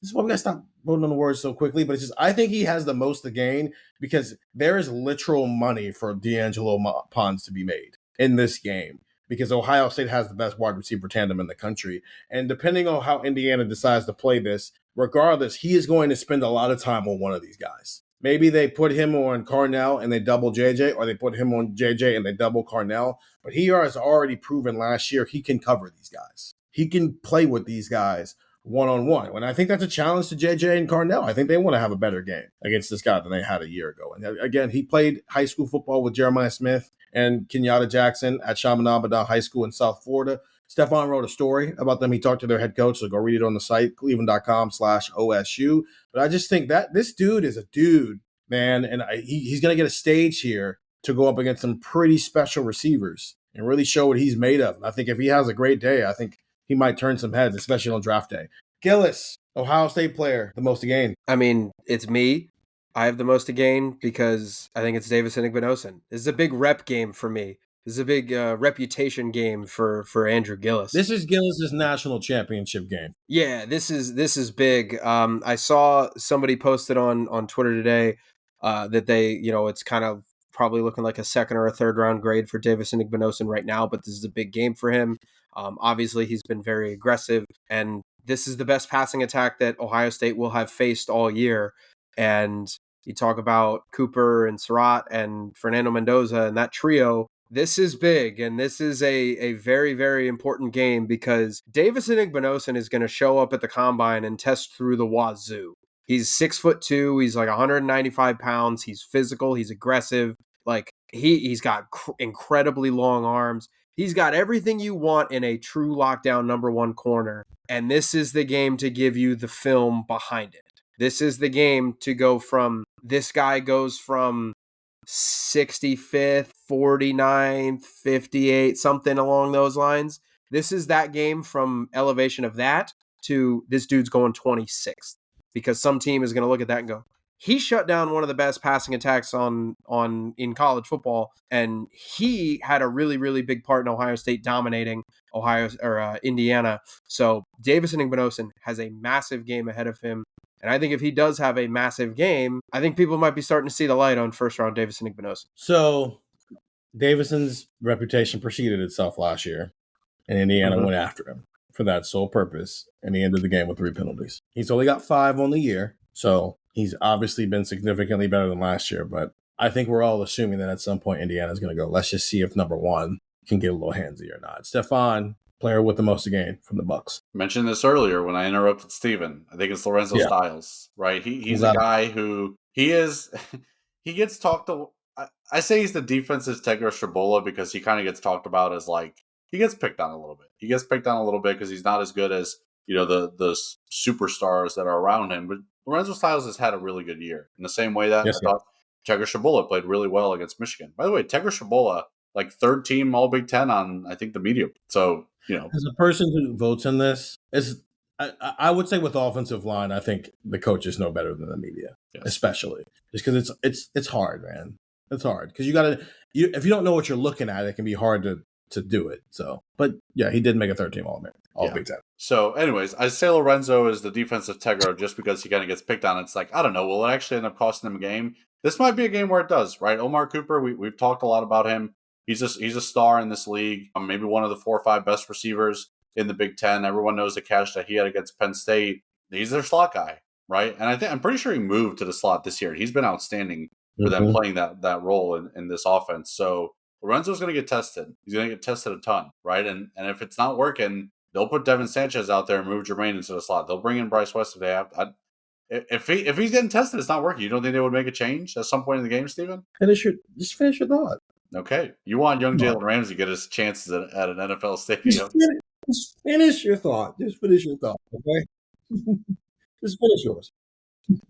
this is why we got to stop voting on the words so quickly, but it's just, I think he has the most to gain because there is literal money for D'Angelo Pons to be made in this game because Ohio State has the best wide receiver tandem in the country. And depending on how Indiana decides to play this, regardless, he is going to spend a lot of time on one of these guys. Maybe they put him on Carnell and they double JJ, or they put him on JJ and they double Carnell. But he has already proven last year he can cover these guys. He can play with these guys one-on-one. And I think that's a challenge to JJ and Carnell. I think they want to have a better game against this guy than they had a year ago. And again, he played high school football with Jeremiah Smith and Kenyatta Jackson at Chaminade High School in South Florida. Stefan wrote a story about them. He talked to their head coach, so go read it on the site, cleveland.com/OSU. But I just think that this dude is a dude, man, and he's going to get a stage here to go up against some pretty special receivers and really show what he's made of. And I think if he has a great day, I think he might turn some heads, especially on draft day. Gillis, Ohio State player, the most to gain. It's me. I have the most to gain because I think it's Davison Igbinosun. This is a big rep game for me. This is a big reputation game for Andrew Gillis. This is Gillis' national championship game. Yeah, this is big. I saw somebody posted on Twitter today that they, it's kind of probably looking like a second or a third round grade for Davison Igbinosun right now, but this is a big game for him. Obviously, he's been very aggressive, and this is the best passing attack that Ohio State will have faced all year. And you talk about Cooper and Surratt and Fernando Mendoza and that trio. This is big, and this is a very, very important game because Davison Igbinosun is going to show up at the combine and test through the wazoo. He's 6'2". He's like 195 pounds. He's physical. He's aggressive. Like he's got incredibly long arms. He's got everything you want in a true lockdown number one corner. And this is the game to give you the film behind it. This is the game to go from, this guy goes from 65th, 49th, 58th, something along those lines. This is that game from elevation of that to this dude's going 26th. Because some team is going to look at that and go, he shut down one of the best passing attacks in college football, and he had a really, really big part in Ohio State dominating Indiana. So Davison Igbinosun has a massive game ahead of him, and I think if he does have a massive game, I think people might be starting to see the light on first round Davison Igbinosun. So Davison's reputation preceded itself last year, and Indiana went after him for that sole purpose, and he ended the game with 3 penalties. He's only got 5 on the year, so he's obviously been significantly better than last year, but I think we're all assuming that at some point Indiana's going to go, let's just see if number one can get a little handsy or not. Stefan, player with the most to gain from the Bucks. I mentioned this earlier when I interrupted Steven. I think it's Lorenzo Styles, right? He's a guy who he gets talked to. I say he's the defense's Tegra Shabola because he kind of gets talked about as like, he gets picked on a little bit. He gets picked on a little bit because he's not as good as, the superstars that are around him. But Lorenzo Styles has had a really good year in the same way that I thought Tegra Shabola played really well against Michigan. By the way, Tegra Shabola, like 3rd team All Big Ten on, I think, the media. So, As a person who votes in this, I would say with offensive line, I think the coaches know better than the media, Yes. especially just because it's hard, man. It's hard because if you don't know what you're looking at, it can be hard to do it. So, but yeah, he did make a third team all Big Ten. So, anyways, I say Lorenzo is the defensive Tegra just because he kind of gets picked on. It's like, I don't know, will it actually end up costing him a game? This might be a game where it does, right? Omar Cooper, we've talked a lot about him. He's a star in this league. Maybe one of the 4 or 5 best receivers in the Big Ten. Everyone knows the catch that he had against Penn State. He's their slot guy, right? And I'm pretty sure he moved to the slot this year. He's been outstanding for them playing that role in this offense. So Lorenzo's going to get tested. He's going to get tested a ton, right? And if it's not working, they'll put Devin Sanchez out there and move Jermaine into the slot. They'll bring in Bryce West if they have. If he's getting tested, it's not working. You don't think they would make a change at some point in the game, Stephen? Just finish your thought. Okay. You want young Jalen Ramsey to get his chances at an NFL stadium. Just finish your thought. Just finish your thought, okay? Just finish yours.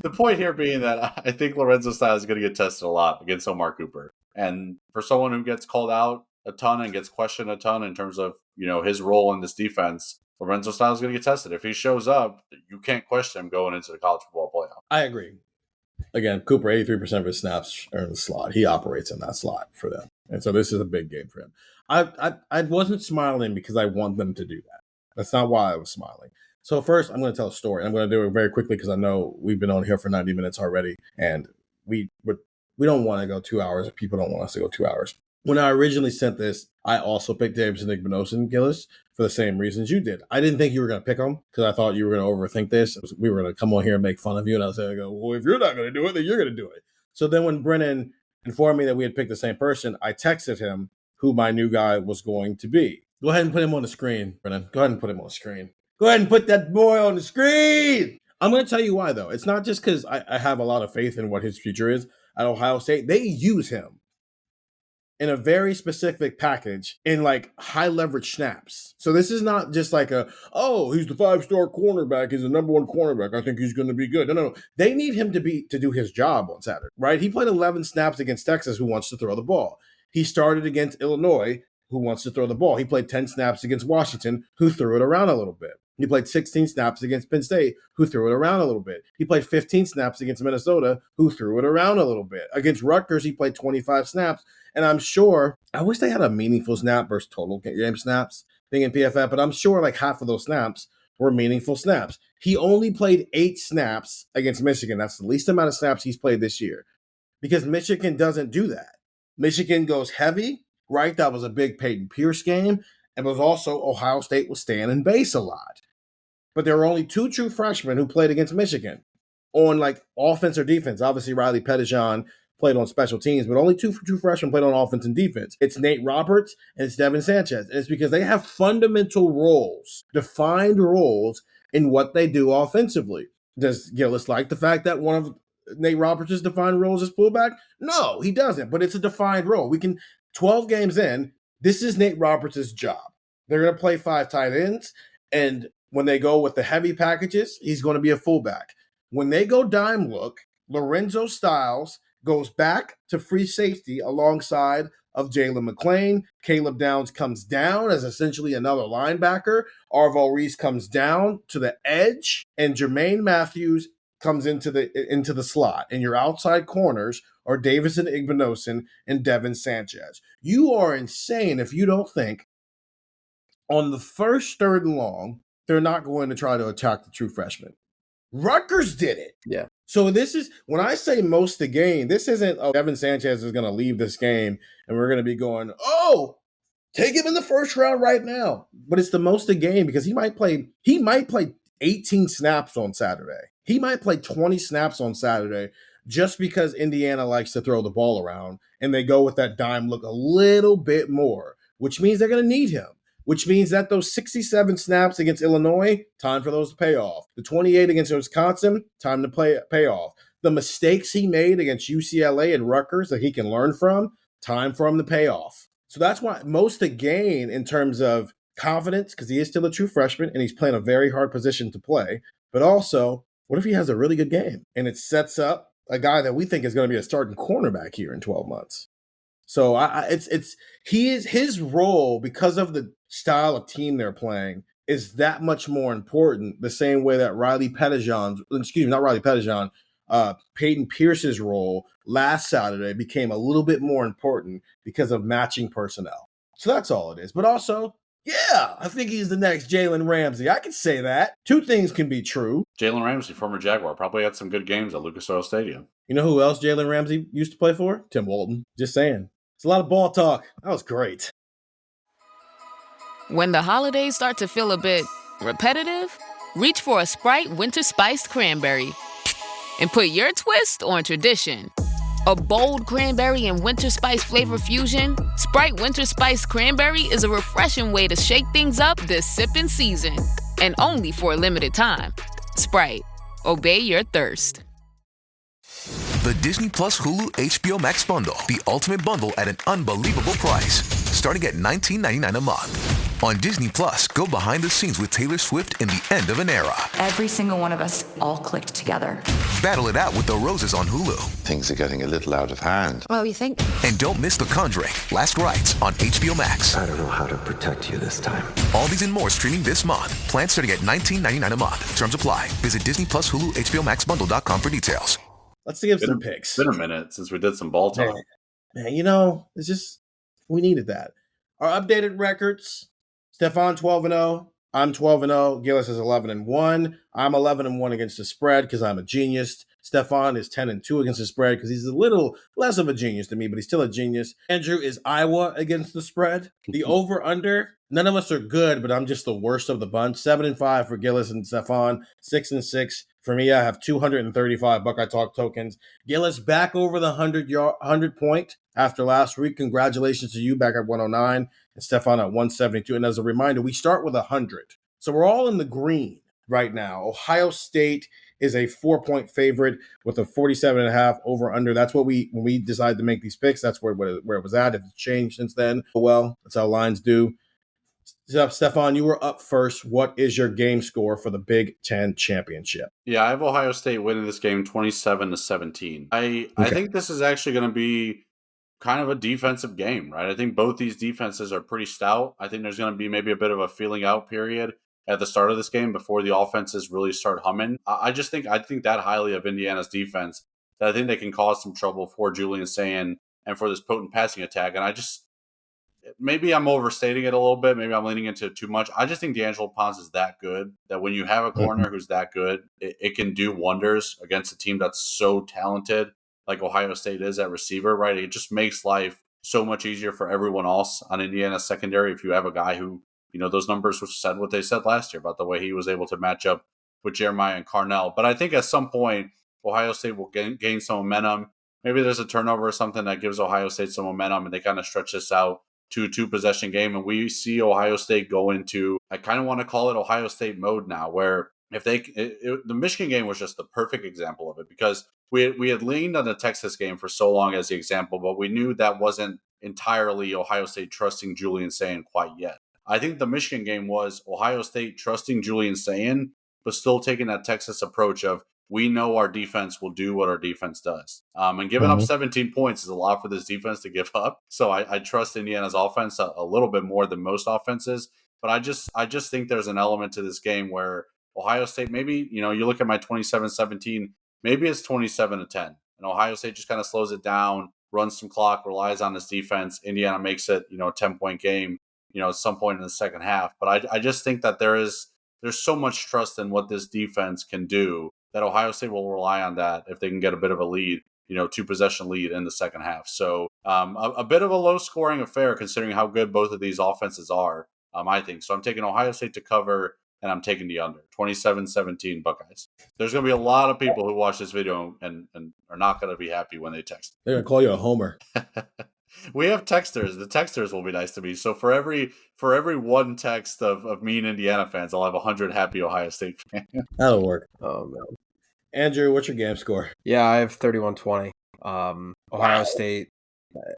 The point here being that I think Lorenzo Styles is going to get tested a lot against Omar Cooper. And for someone who gets called out a ton and gets questioned a ton in terms of, his role in this defense, Lorenzo Styles is going to get tested. If he shows up, you can't question him going into the college football playoff. I agree. Again, Cooper, 83% of his snaps are in the slot. He operates in that slot for them. And so this is a big game for him. I wasn't smiling because I want them to do that. That's not why I was smiling. So first, I'm going to tell a story. I'm going to do it very quickly because I know we've been on here for 90 minutes already, and we don't want to go 2 hours if people don't want us to go 2 hours. When I originally sent this, I also picked Davison Igbinosun, Gillis, for the same reasons you did. I didn't think you were going to pick him because I thought you were going to overthink this. We were going to come on here and make fun of you, and I was going to go, well, if you're not going to do it, then you're going to do it. So then when Brennan informed me that we had picked the same person, I texted him who my new guy was going to be. Go ahead and put him on the screen, Brennan. Go ahead and put him on the screen. Go ahead and put that boy on the screen. I'm going to tell you why, though. It's not just because I have a lot of faith in what his future is at Ohio State. They use him in a very specific package in like high leverage snaps. So this is not just like he's the 5-star cornerback. He's the number 1 cornerback. I think he's going to be good. No. They need him to do his job on Saturday, right? He played 11 snaps against Texas, who wants to throw the ball. He started against Illinois, who wants to throw the ball. He played 10 snaps against Washington, who threw it around a little bit. He played 16 snaps against Penn State, who threw it around a little bit. He played 15 snaps against Minnesota, who threw it around a little bit. Against Rutgers, he played 25 snaps. And I'm sure, I wish they had a meaningful snap versus total game snaps thing in PFF, but I'm sure like half of those snaps were meaningful snaps. He only played 8 snaps against Michigan. That's the least amount of snaps he's played this year because Michigan doesn't do that. Michigan goes heavy, right? That was a big Peyton Pierce game. And it was also Ohio State was staying in base a lot. But there were only 2 true freshmen who played against Michigan on like offense or defense. Obviously, Riley Pettijohn played on special teams, but only 2 true freshmen played on offense and defense. It's Nate Roberts and it's Devin Sanchez. And it's because they have fundamental roles, defined roles in what they do offensively. Does Gillis like the fact that one of Nate Roberts' defined roles is fullback? No, he doesn't, but it's a defined role. 12 games in, this is Nate Roberts' job. They're going to play 5 tight ends, and when they go with the heavy packages, he's going to be a fullback. When they go dime look, Lorenzo Styles goes back to free safety alongside of Jalen McClain. Caleb Downs comes down as essentially another linebacker. Arvo Reese comes down to the edge, and Jermaine Matthews comes into the slot. And your outside corners are Davison Igbinosun and Devin Sanchez. You are insane if you don't think on the first 3rd and long, they're not going to try to attack the true freshman. Rutgers did it. Yeah. So this is, when I say most of the game, this isn't, Devin Sanchez is going to leave this game and we're going to be going, take him in the first round right now. But it's the most of the game because he might play 18 snaps on Saturday. He might play 20 snaps on Saturday just because Indiana likes to throw the ball around and they go with that dime look a little bit more, which means they're going to need him. Which means that those 67 snaps against Illinois, time for those to pay off. The 28 against Wisconsin, time to pay off. The mistakes he made against UCLA and Rutgers that he can learn from, time for him to pay off. So that's why most to gain in terms of confidence, because he is still a true freshman and he's playing a very hard position to play. But also, what if he has a really good game and it sets up a guy that we think is going to be a starting cornerback here in 12 months? So his role, because of the style of team they're playing, is that much more important, the same way that Peyton Pierce's role last Saturday became a little bit more important because of matching personnel. So that's all it is. But also, yeah, I think he's the next Jalen Ramsey. I can say that. Two things can be true. Jalen Ramsey, former Jaguar, probably had some good games at Lucas Oil Stadium. You know who else Jalen Ramsey used to play for? Tim Walton. Just saying. It's a lot of ball talk. That was great. When the holidays start to feel a bit repetitive, reach for a Sprite Winter Spiced Cranberry and put your twist on tradition. A bold cranberry and winter spice flavor fusion, Sprite Winter Spiced Cranberry is a refreshing way to shake things up this sipping season. And only for a limited time. Sprite. Obey your thirst. The Disney Plus Hulu HBO Max bundle. The ultimate bundle at an unbelievable price. Starting at $19.99 a month. On Disney Plus, go behind the scenes with Taylor Swift in The End of an Era. Every single one of us all clicked together. Battle it out with The Roses on Hulu. Things are getting a little out of hand. Oh, you think? And don't miss The Conjuring, Last Rites on HBO Max. I don't know how to protect you this time. All these and more streaming this month. Plans starting at $19.99 a month. Terms apply. Visit Disney Plus Hulu HBO Max Bundle.com for details. Let's give some picks. It's been a minute since we did some ball talk. Man, it's just, we needed that. Our updated records: Stefan 12-0. I'm 12-0. Gillis is 11-1. I'm 11-1 against the spread because I'm a genius. Stefan is 10-2 against the spread because he's a little less of a genius than me, but he's still a genius. Andrew is Iowa against the spread. The over-under, none of us are good, but I'm just the worst of the bunch. 7-5 for Gillis and Stefan. 6-6 for me. I have 235 Buckeye Talk tokens. Gillis back over the 100 point after last week. Congratulations to you, back at 109, and Stefan at 172. And as a reminder, we start with 100. So we're all in the green right now. Ohio State is a 4-point favorite with a 47.5 over under. That's what when we decided to make these picks, that's where it was at. It's changed since then. Well, that's how lines do. Stefan, you were up first. What is your game score for the Big Ten championship? Yeah, I have Ohio State winning this game 27-17. I think this is actually going to be kind of a defensive game, right? I think both these defenses are pretty stout. I think there's going to be maybe a bit of a feeling out period at the start of this game before the offenses really start humming. I think that highly of Indiana's defense, that I think they can cause some trouble for Julian Sayin and for this potent passing attack. And maybe I'm overstating it a little bit. Maybe I'm leaning into it too much. I just think D'Angelo Ponce is that good that when you have a corner who's that good, it can do wonders against a team that's so talented like Ohio State is at receiver, right? It just makes life so much easier for everyone else on Indiana's secondary if you have a guy who, those numbers said what they said last year about the way he was able to match up with Jeremiah and Carnell. But I think at some point, Ohio State will gain some momentum. Maybe there's a turnover or something that gives Ohio State some momentum and they kind of stretch this out to a 2-possession game. And we see Ohio State go into, I kind of want to call it Ohio State mode now, where if the Michigan game was just the perfect example of it, because we had leaned on the Texas game for so long as the example, but we knew that wasn't entirely Ohio State trusting Julian Sayin quite yet. I think the Michigan game was Ohio State trusting Julian Sayin, but still taking that Texas approach of, we know our defense will do what our defense does. And giving up 17 points is a lot for this defense to give up. So I trust Indiana's offense a little bit more than most offenses. But I just think there's an element to this game where Ohio State, maybe, you look at my 27-17, maybe it's 27-10. And Ohio State just kind of slows it down, runs some clock, relies on this defense. Indiana makes it, a 10-point game, at some point in the second half. But I just think that there's so much trust in what this defense can do that Ohio State will rely on that if they can get a bit of a lead, 2-possession lead in the second half. So a bit of a low-scoring affair considering how good both of these offenses are, I think. So I'm taking Ohio State to cover, and I'm taking the under, 27-17 Buckeyes. There's going to be a lot of people who watch this video and are not going to be happy when they text. They're going to call you a homer. We have texters. The texters will be nice to me. So for every one text of mean Indiana fans, I'll have 100 happy Ohio State fans. That'll work. Oh, man. Andrew, what's your game score? Yeah, I have 31-20. Ohio State.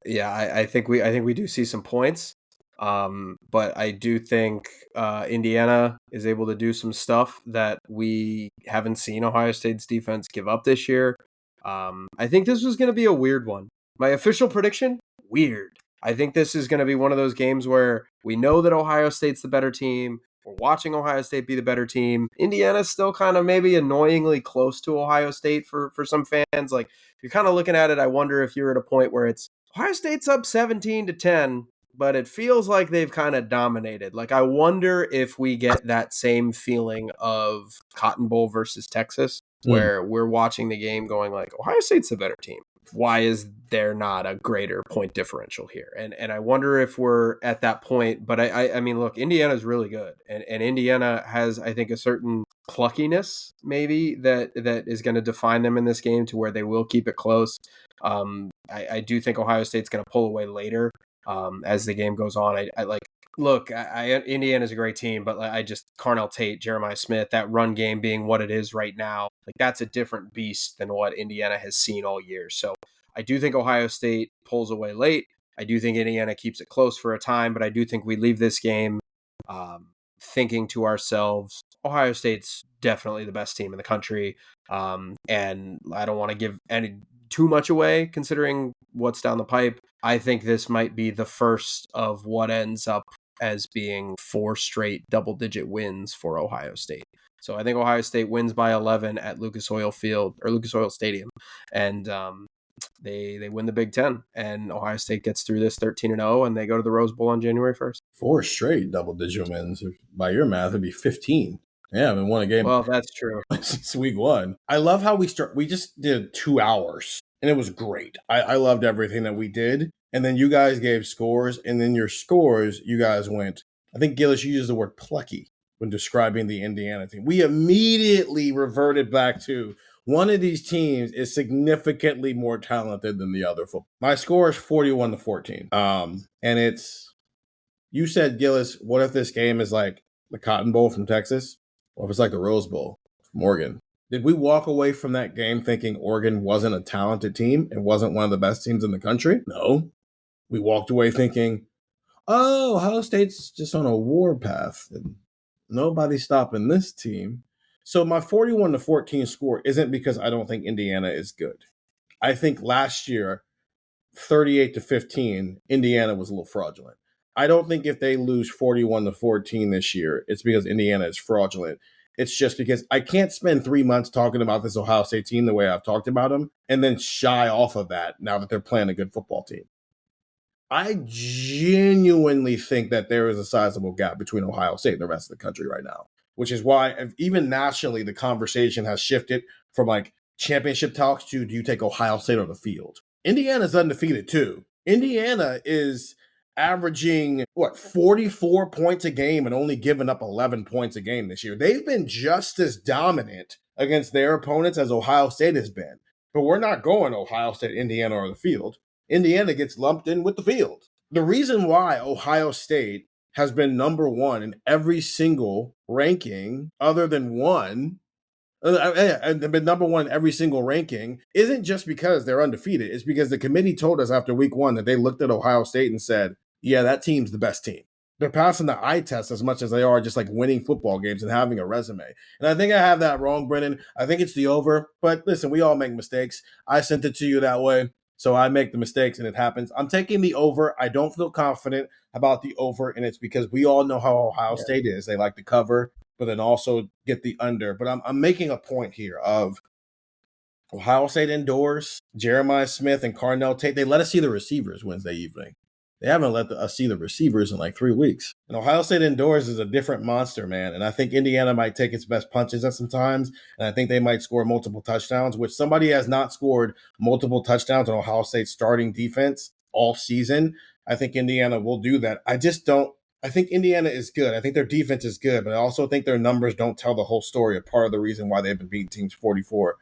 Yeah, I think we do see some points. But I do think Indiana is able to do some stuff that we haven't seen Ohio State's defense give up this year. I think this was going to be a weird one. My official prediction, weird. I think this is going to be one of those games where we know that Ohio State's the better team. We're watching Ohio State be the better team. Indiana's still kind of maybe annoyingly close to Ohio State for some fans. Like, if you're kind of looking at it, I wonder if you're at a point where it's Ohio State's up 17-10, but it feels like they've kind of dominated. Like, I wonder if we get that same feeling of Cotton Bowl versus Texas, where we're watching the game going like, Ohio State's the better team. Why is there not a greater point differential here? And I wonder if we're at that point. But I mean, look, Indiana's really good. And Indiana has, I think, a certain pluckiness maybe that is going to define them in this game to where they will keep it close. I do think Ohio State's going to pull away later as the game goes on. I like, look, Indiana's a great team, but I just, Carnell Tate, Jeremiah Smith, that run game being what it is right now, like that's a different beast than what Indiana has seen all year. So I do think Ohio State pulls away late. I do think Indiana keeps it close for a time, but I do think we leave this game thinking to ourselves, Ohio State's definitely the best team in the country. And I don't want to give too much away considering what's down the pipe. I think this might be the first of what ends up as being 4 straight double-digit wins for Ohio State. So I think Ohio State wins by 11 at Lucas Oil Stadium, and they win the Big Ten. And Ohio State gets through this 13-0, and they go to the Rose Bowl on January 1st. 4 straight double-digit wins. By your math, it'd be 15. Yeah, I mean, won a game. Well, that's true. Since week 1. I love how we just did 2 hours, and it was great. I loved everything that we did. And then you guys gave scores, and then your scores, you guys went, I think, Gillis, you used the word plucky when describing the Indiana team. We immediately reverted back to one of these teams is significantly more talented than the other. My score is 41-14. And it's, you said, Gillis, what if this game is like the Cotton Bowl from Texas? Or if it's like the Rose Bowl from Oregon? Did we walk away from that game thinking Oregon wasn't a talented team and wasn't one of the best teams in the country? No. We walked away thinking, oh, Ohio State's just on a warpath and nobody's stopping this team. So my 41-14 score isn't because I don't think Indiana is good. I think last year, 38-15, Indiana was a little fraudulent. I don't think if they lose 41-14 this year, it's because Indiana is fraudulent. It's just because I can't spend 3 months talking about this Ohio State team the way I've talked about them and then shy off of that now that they're playing a good football team. I genuinely think that there is a sizable gap between Ohio State and the rest of the country right now, which is why even nationally the conversation has shifted from like championship talks to do you take Ohio State on the field? Indiana's undefeated too. Indiana is averaging, 44 points a game and only giving up 11 points a game this year. They've been just as dominant against their opponents as Ohio State has been. But we're not going Ohio State, Indiana, or the field. Indiana gets lumped in with the field. The reason why Ohio State has been number 1 in every single ranking other than one, and they've been number 1 in every single ranking, isn't just because they're undefeated. It's because the committee told us after week 1 that they looked at Ohio State and said, yeah, that team's the best team. They're passing the eye test as much as they are just like winning football games and having a resume. And I think I have that wrong, Brennan. I think it's the over. But listen, we all make mistakes. I sent it to you that way. So I make the mistakes and it happens. I'm taking the over. I don't feel confident about the over, and it's because we all know how Ohio State is. They like to cover, but then also get the under. But I'm making a point here of Ohio State indoors, Jeremiah Smith and Carnell Tate. They let us see the receivers Wednesday evening. They haven't let us see the receivers in like 3 weeks. And Ohio State indoors is a different monster, man. And I think Indiana might take its best punches at some times. And I think they might score multiple touchdowns, which somebody has not scored multiple touchdowns on Ohio State's starting defense all season. I think Indiana will do that. I think Indiana is good. I think their defense is good, but I also think their numbers don't tell the whole story. A part of the reason why they've been beating teams 44-11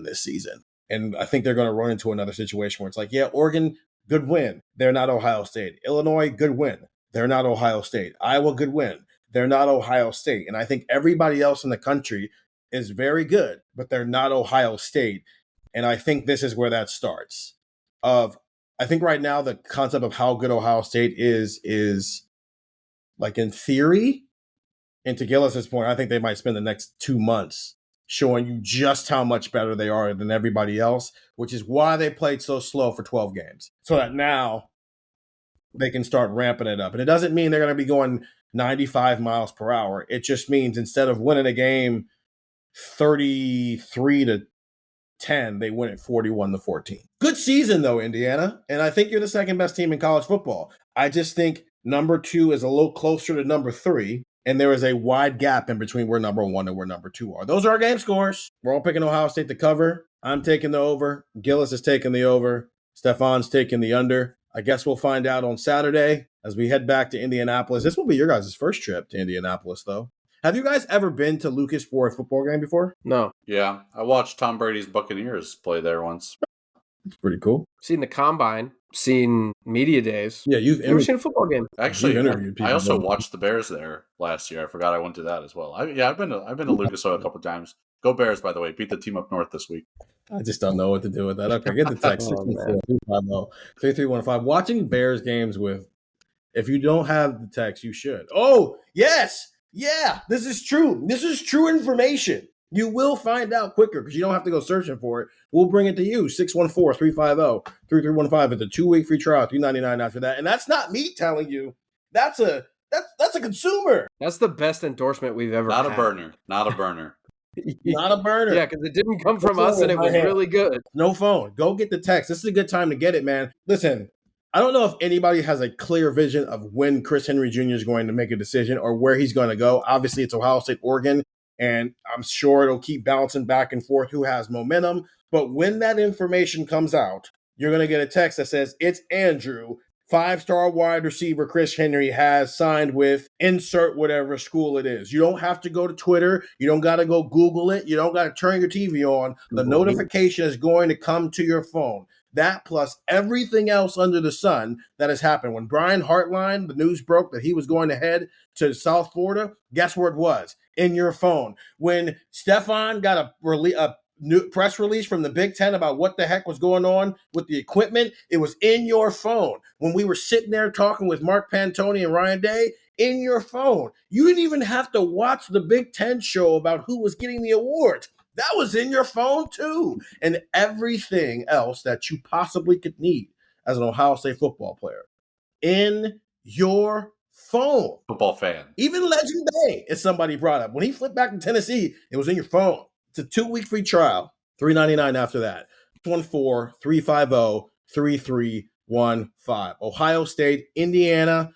this season. And I think they're going to run into another situation where it's like, yeah, Oregon, good win. They're not Ohio State. Illinois, good win. They're not Ohio State. Iowa, good win. They're not Ohio State. And I think everybody else in the country is very good, but they're not Ohio State. And I think this is where that starts. I think right now the concept of how good Ohio State is like in theory, and to Gillis's point, I think they might spend the next 2 months showing you just how much better they are than everybody else, which is why they played so slow for 12 games. So that now they can start ramping it up. And it doesn't mean they're going to be going 95 miles per hour. It just means instead of winning a game 33-10, they win it 41-14. Good season, though, Indiana. And I think you're the second best team in college football. I just think number 2 is a little closer to number 3. And there is a wide gap in between where number 1 and where number 2 are. Those are our game scores. We're all picking Ohio State to cover. I'm taking the over. Gillis is taking the over. Stefan's taking the under. I guess we'll find out on Saturday as we head back to Indianapolis. This will be your guys' first trip to Indianapolis, though. Have you guys ever been to Lucas for a football game before? No. Yeah, I watched Tom Brady's Buccaneers play there once. It's pretty cool. Seen the combine, seen media days. Yeah, you've never seen a football game. Actually, I also watched the Bears there last year. I forgot I went to that as well. I've been to Lucas Oil a couple times. Go Bears, by the way. Beat the team up north this week. I just don't know what to do with that. Okay, get the text 614-350-3315. Watching Bears games with, if you don't have the text, you should. Oh, yes. Yeah, this is true. This is true information. You will find out quicker because you don't have to go searching for it. We'll bring it to you. 614-350-3315. It's a 2-week free trial, $3.99 after that. And that's not me telling you. That's a consumer. That's the best endorsement we've ever had. Not a burner. Not a burner. Not a burner. Yeah, because it didn't come from us and it was really good. No phone. Go get the text. This is a good time to get it, man. Listen, I don't know if anybody has a clear vision of when Chris Henry Jr. is going to make a decision or where he's going to go. Obviously, it's Ohio State, Oregon, and I'm sure it'll keep bouncing back and forth who has momentum. But when that information comes out, you're going to get a text that says, it's Andrew, 5-star wide receiver Chris Henry has signed with insert whatever school it is. You don't have to go to Twitter. You don't got to go Google it. You don't got to turn your TV on. The notification is going to come to your phone. That plus everything else under the sun that has happened. When Brian Hartline, the news broke that he was going to head to South Florida, guess where it was? In your phone. When Stefan got a new press release from the Big Ten about what the heck was going on with the equipment, it was in your phone. When we were sitting there talking with Mark Pantoni and Ryan Day, in your phone. You didn't even have to watch the Big Ten show about who was getting the awards. That was in your phone too. And everything else that you possibly could need as an Ohio State football player in your phone. Football fan. Even Legend Bay, as somebody brought up. When he flipped back to Tennessee, it was in your phone. It's a 2-week free trial, $3.99 after that. 614-350-3315. Ohio State, Indiana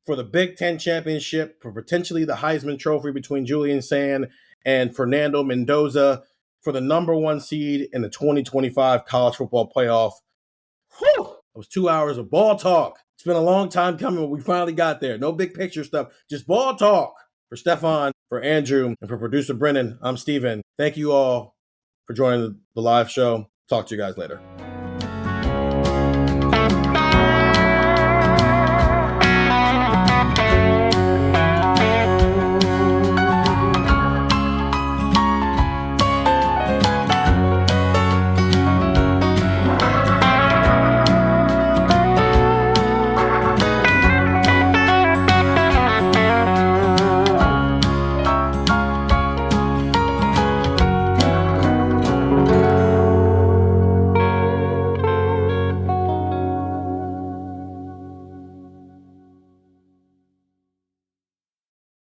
for the Big Ten championship, for potentially the Heisman Trophy between Julian Sand and Fernando Mendoza for the number 1 seed in the 2025 college football playoff. Whew! It was 2 hours of ball talk. It's been a long time coming, but we finally got there. No big picture stuff, just ball talk. For Stefan, for Andrew, and for producer Brennan, I'm Steven. Thank you all for joining the live show. Talk to you guys later.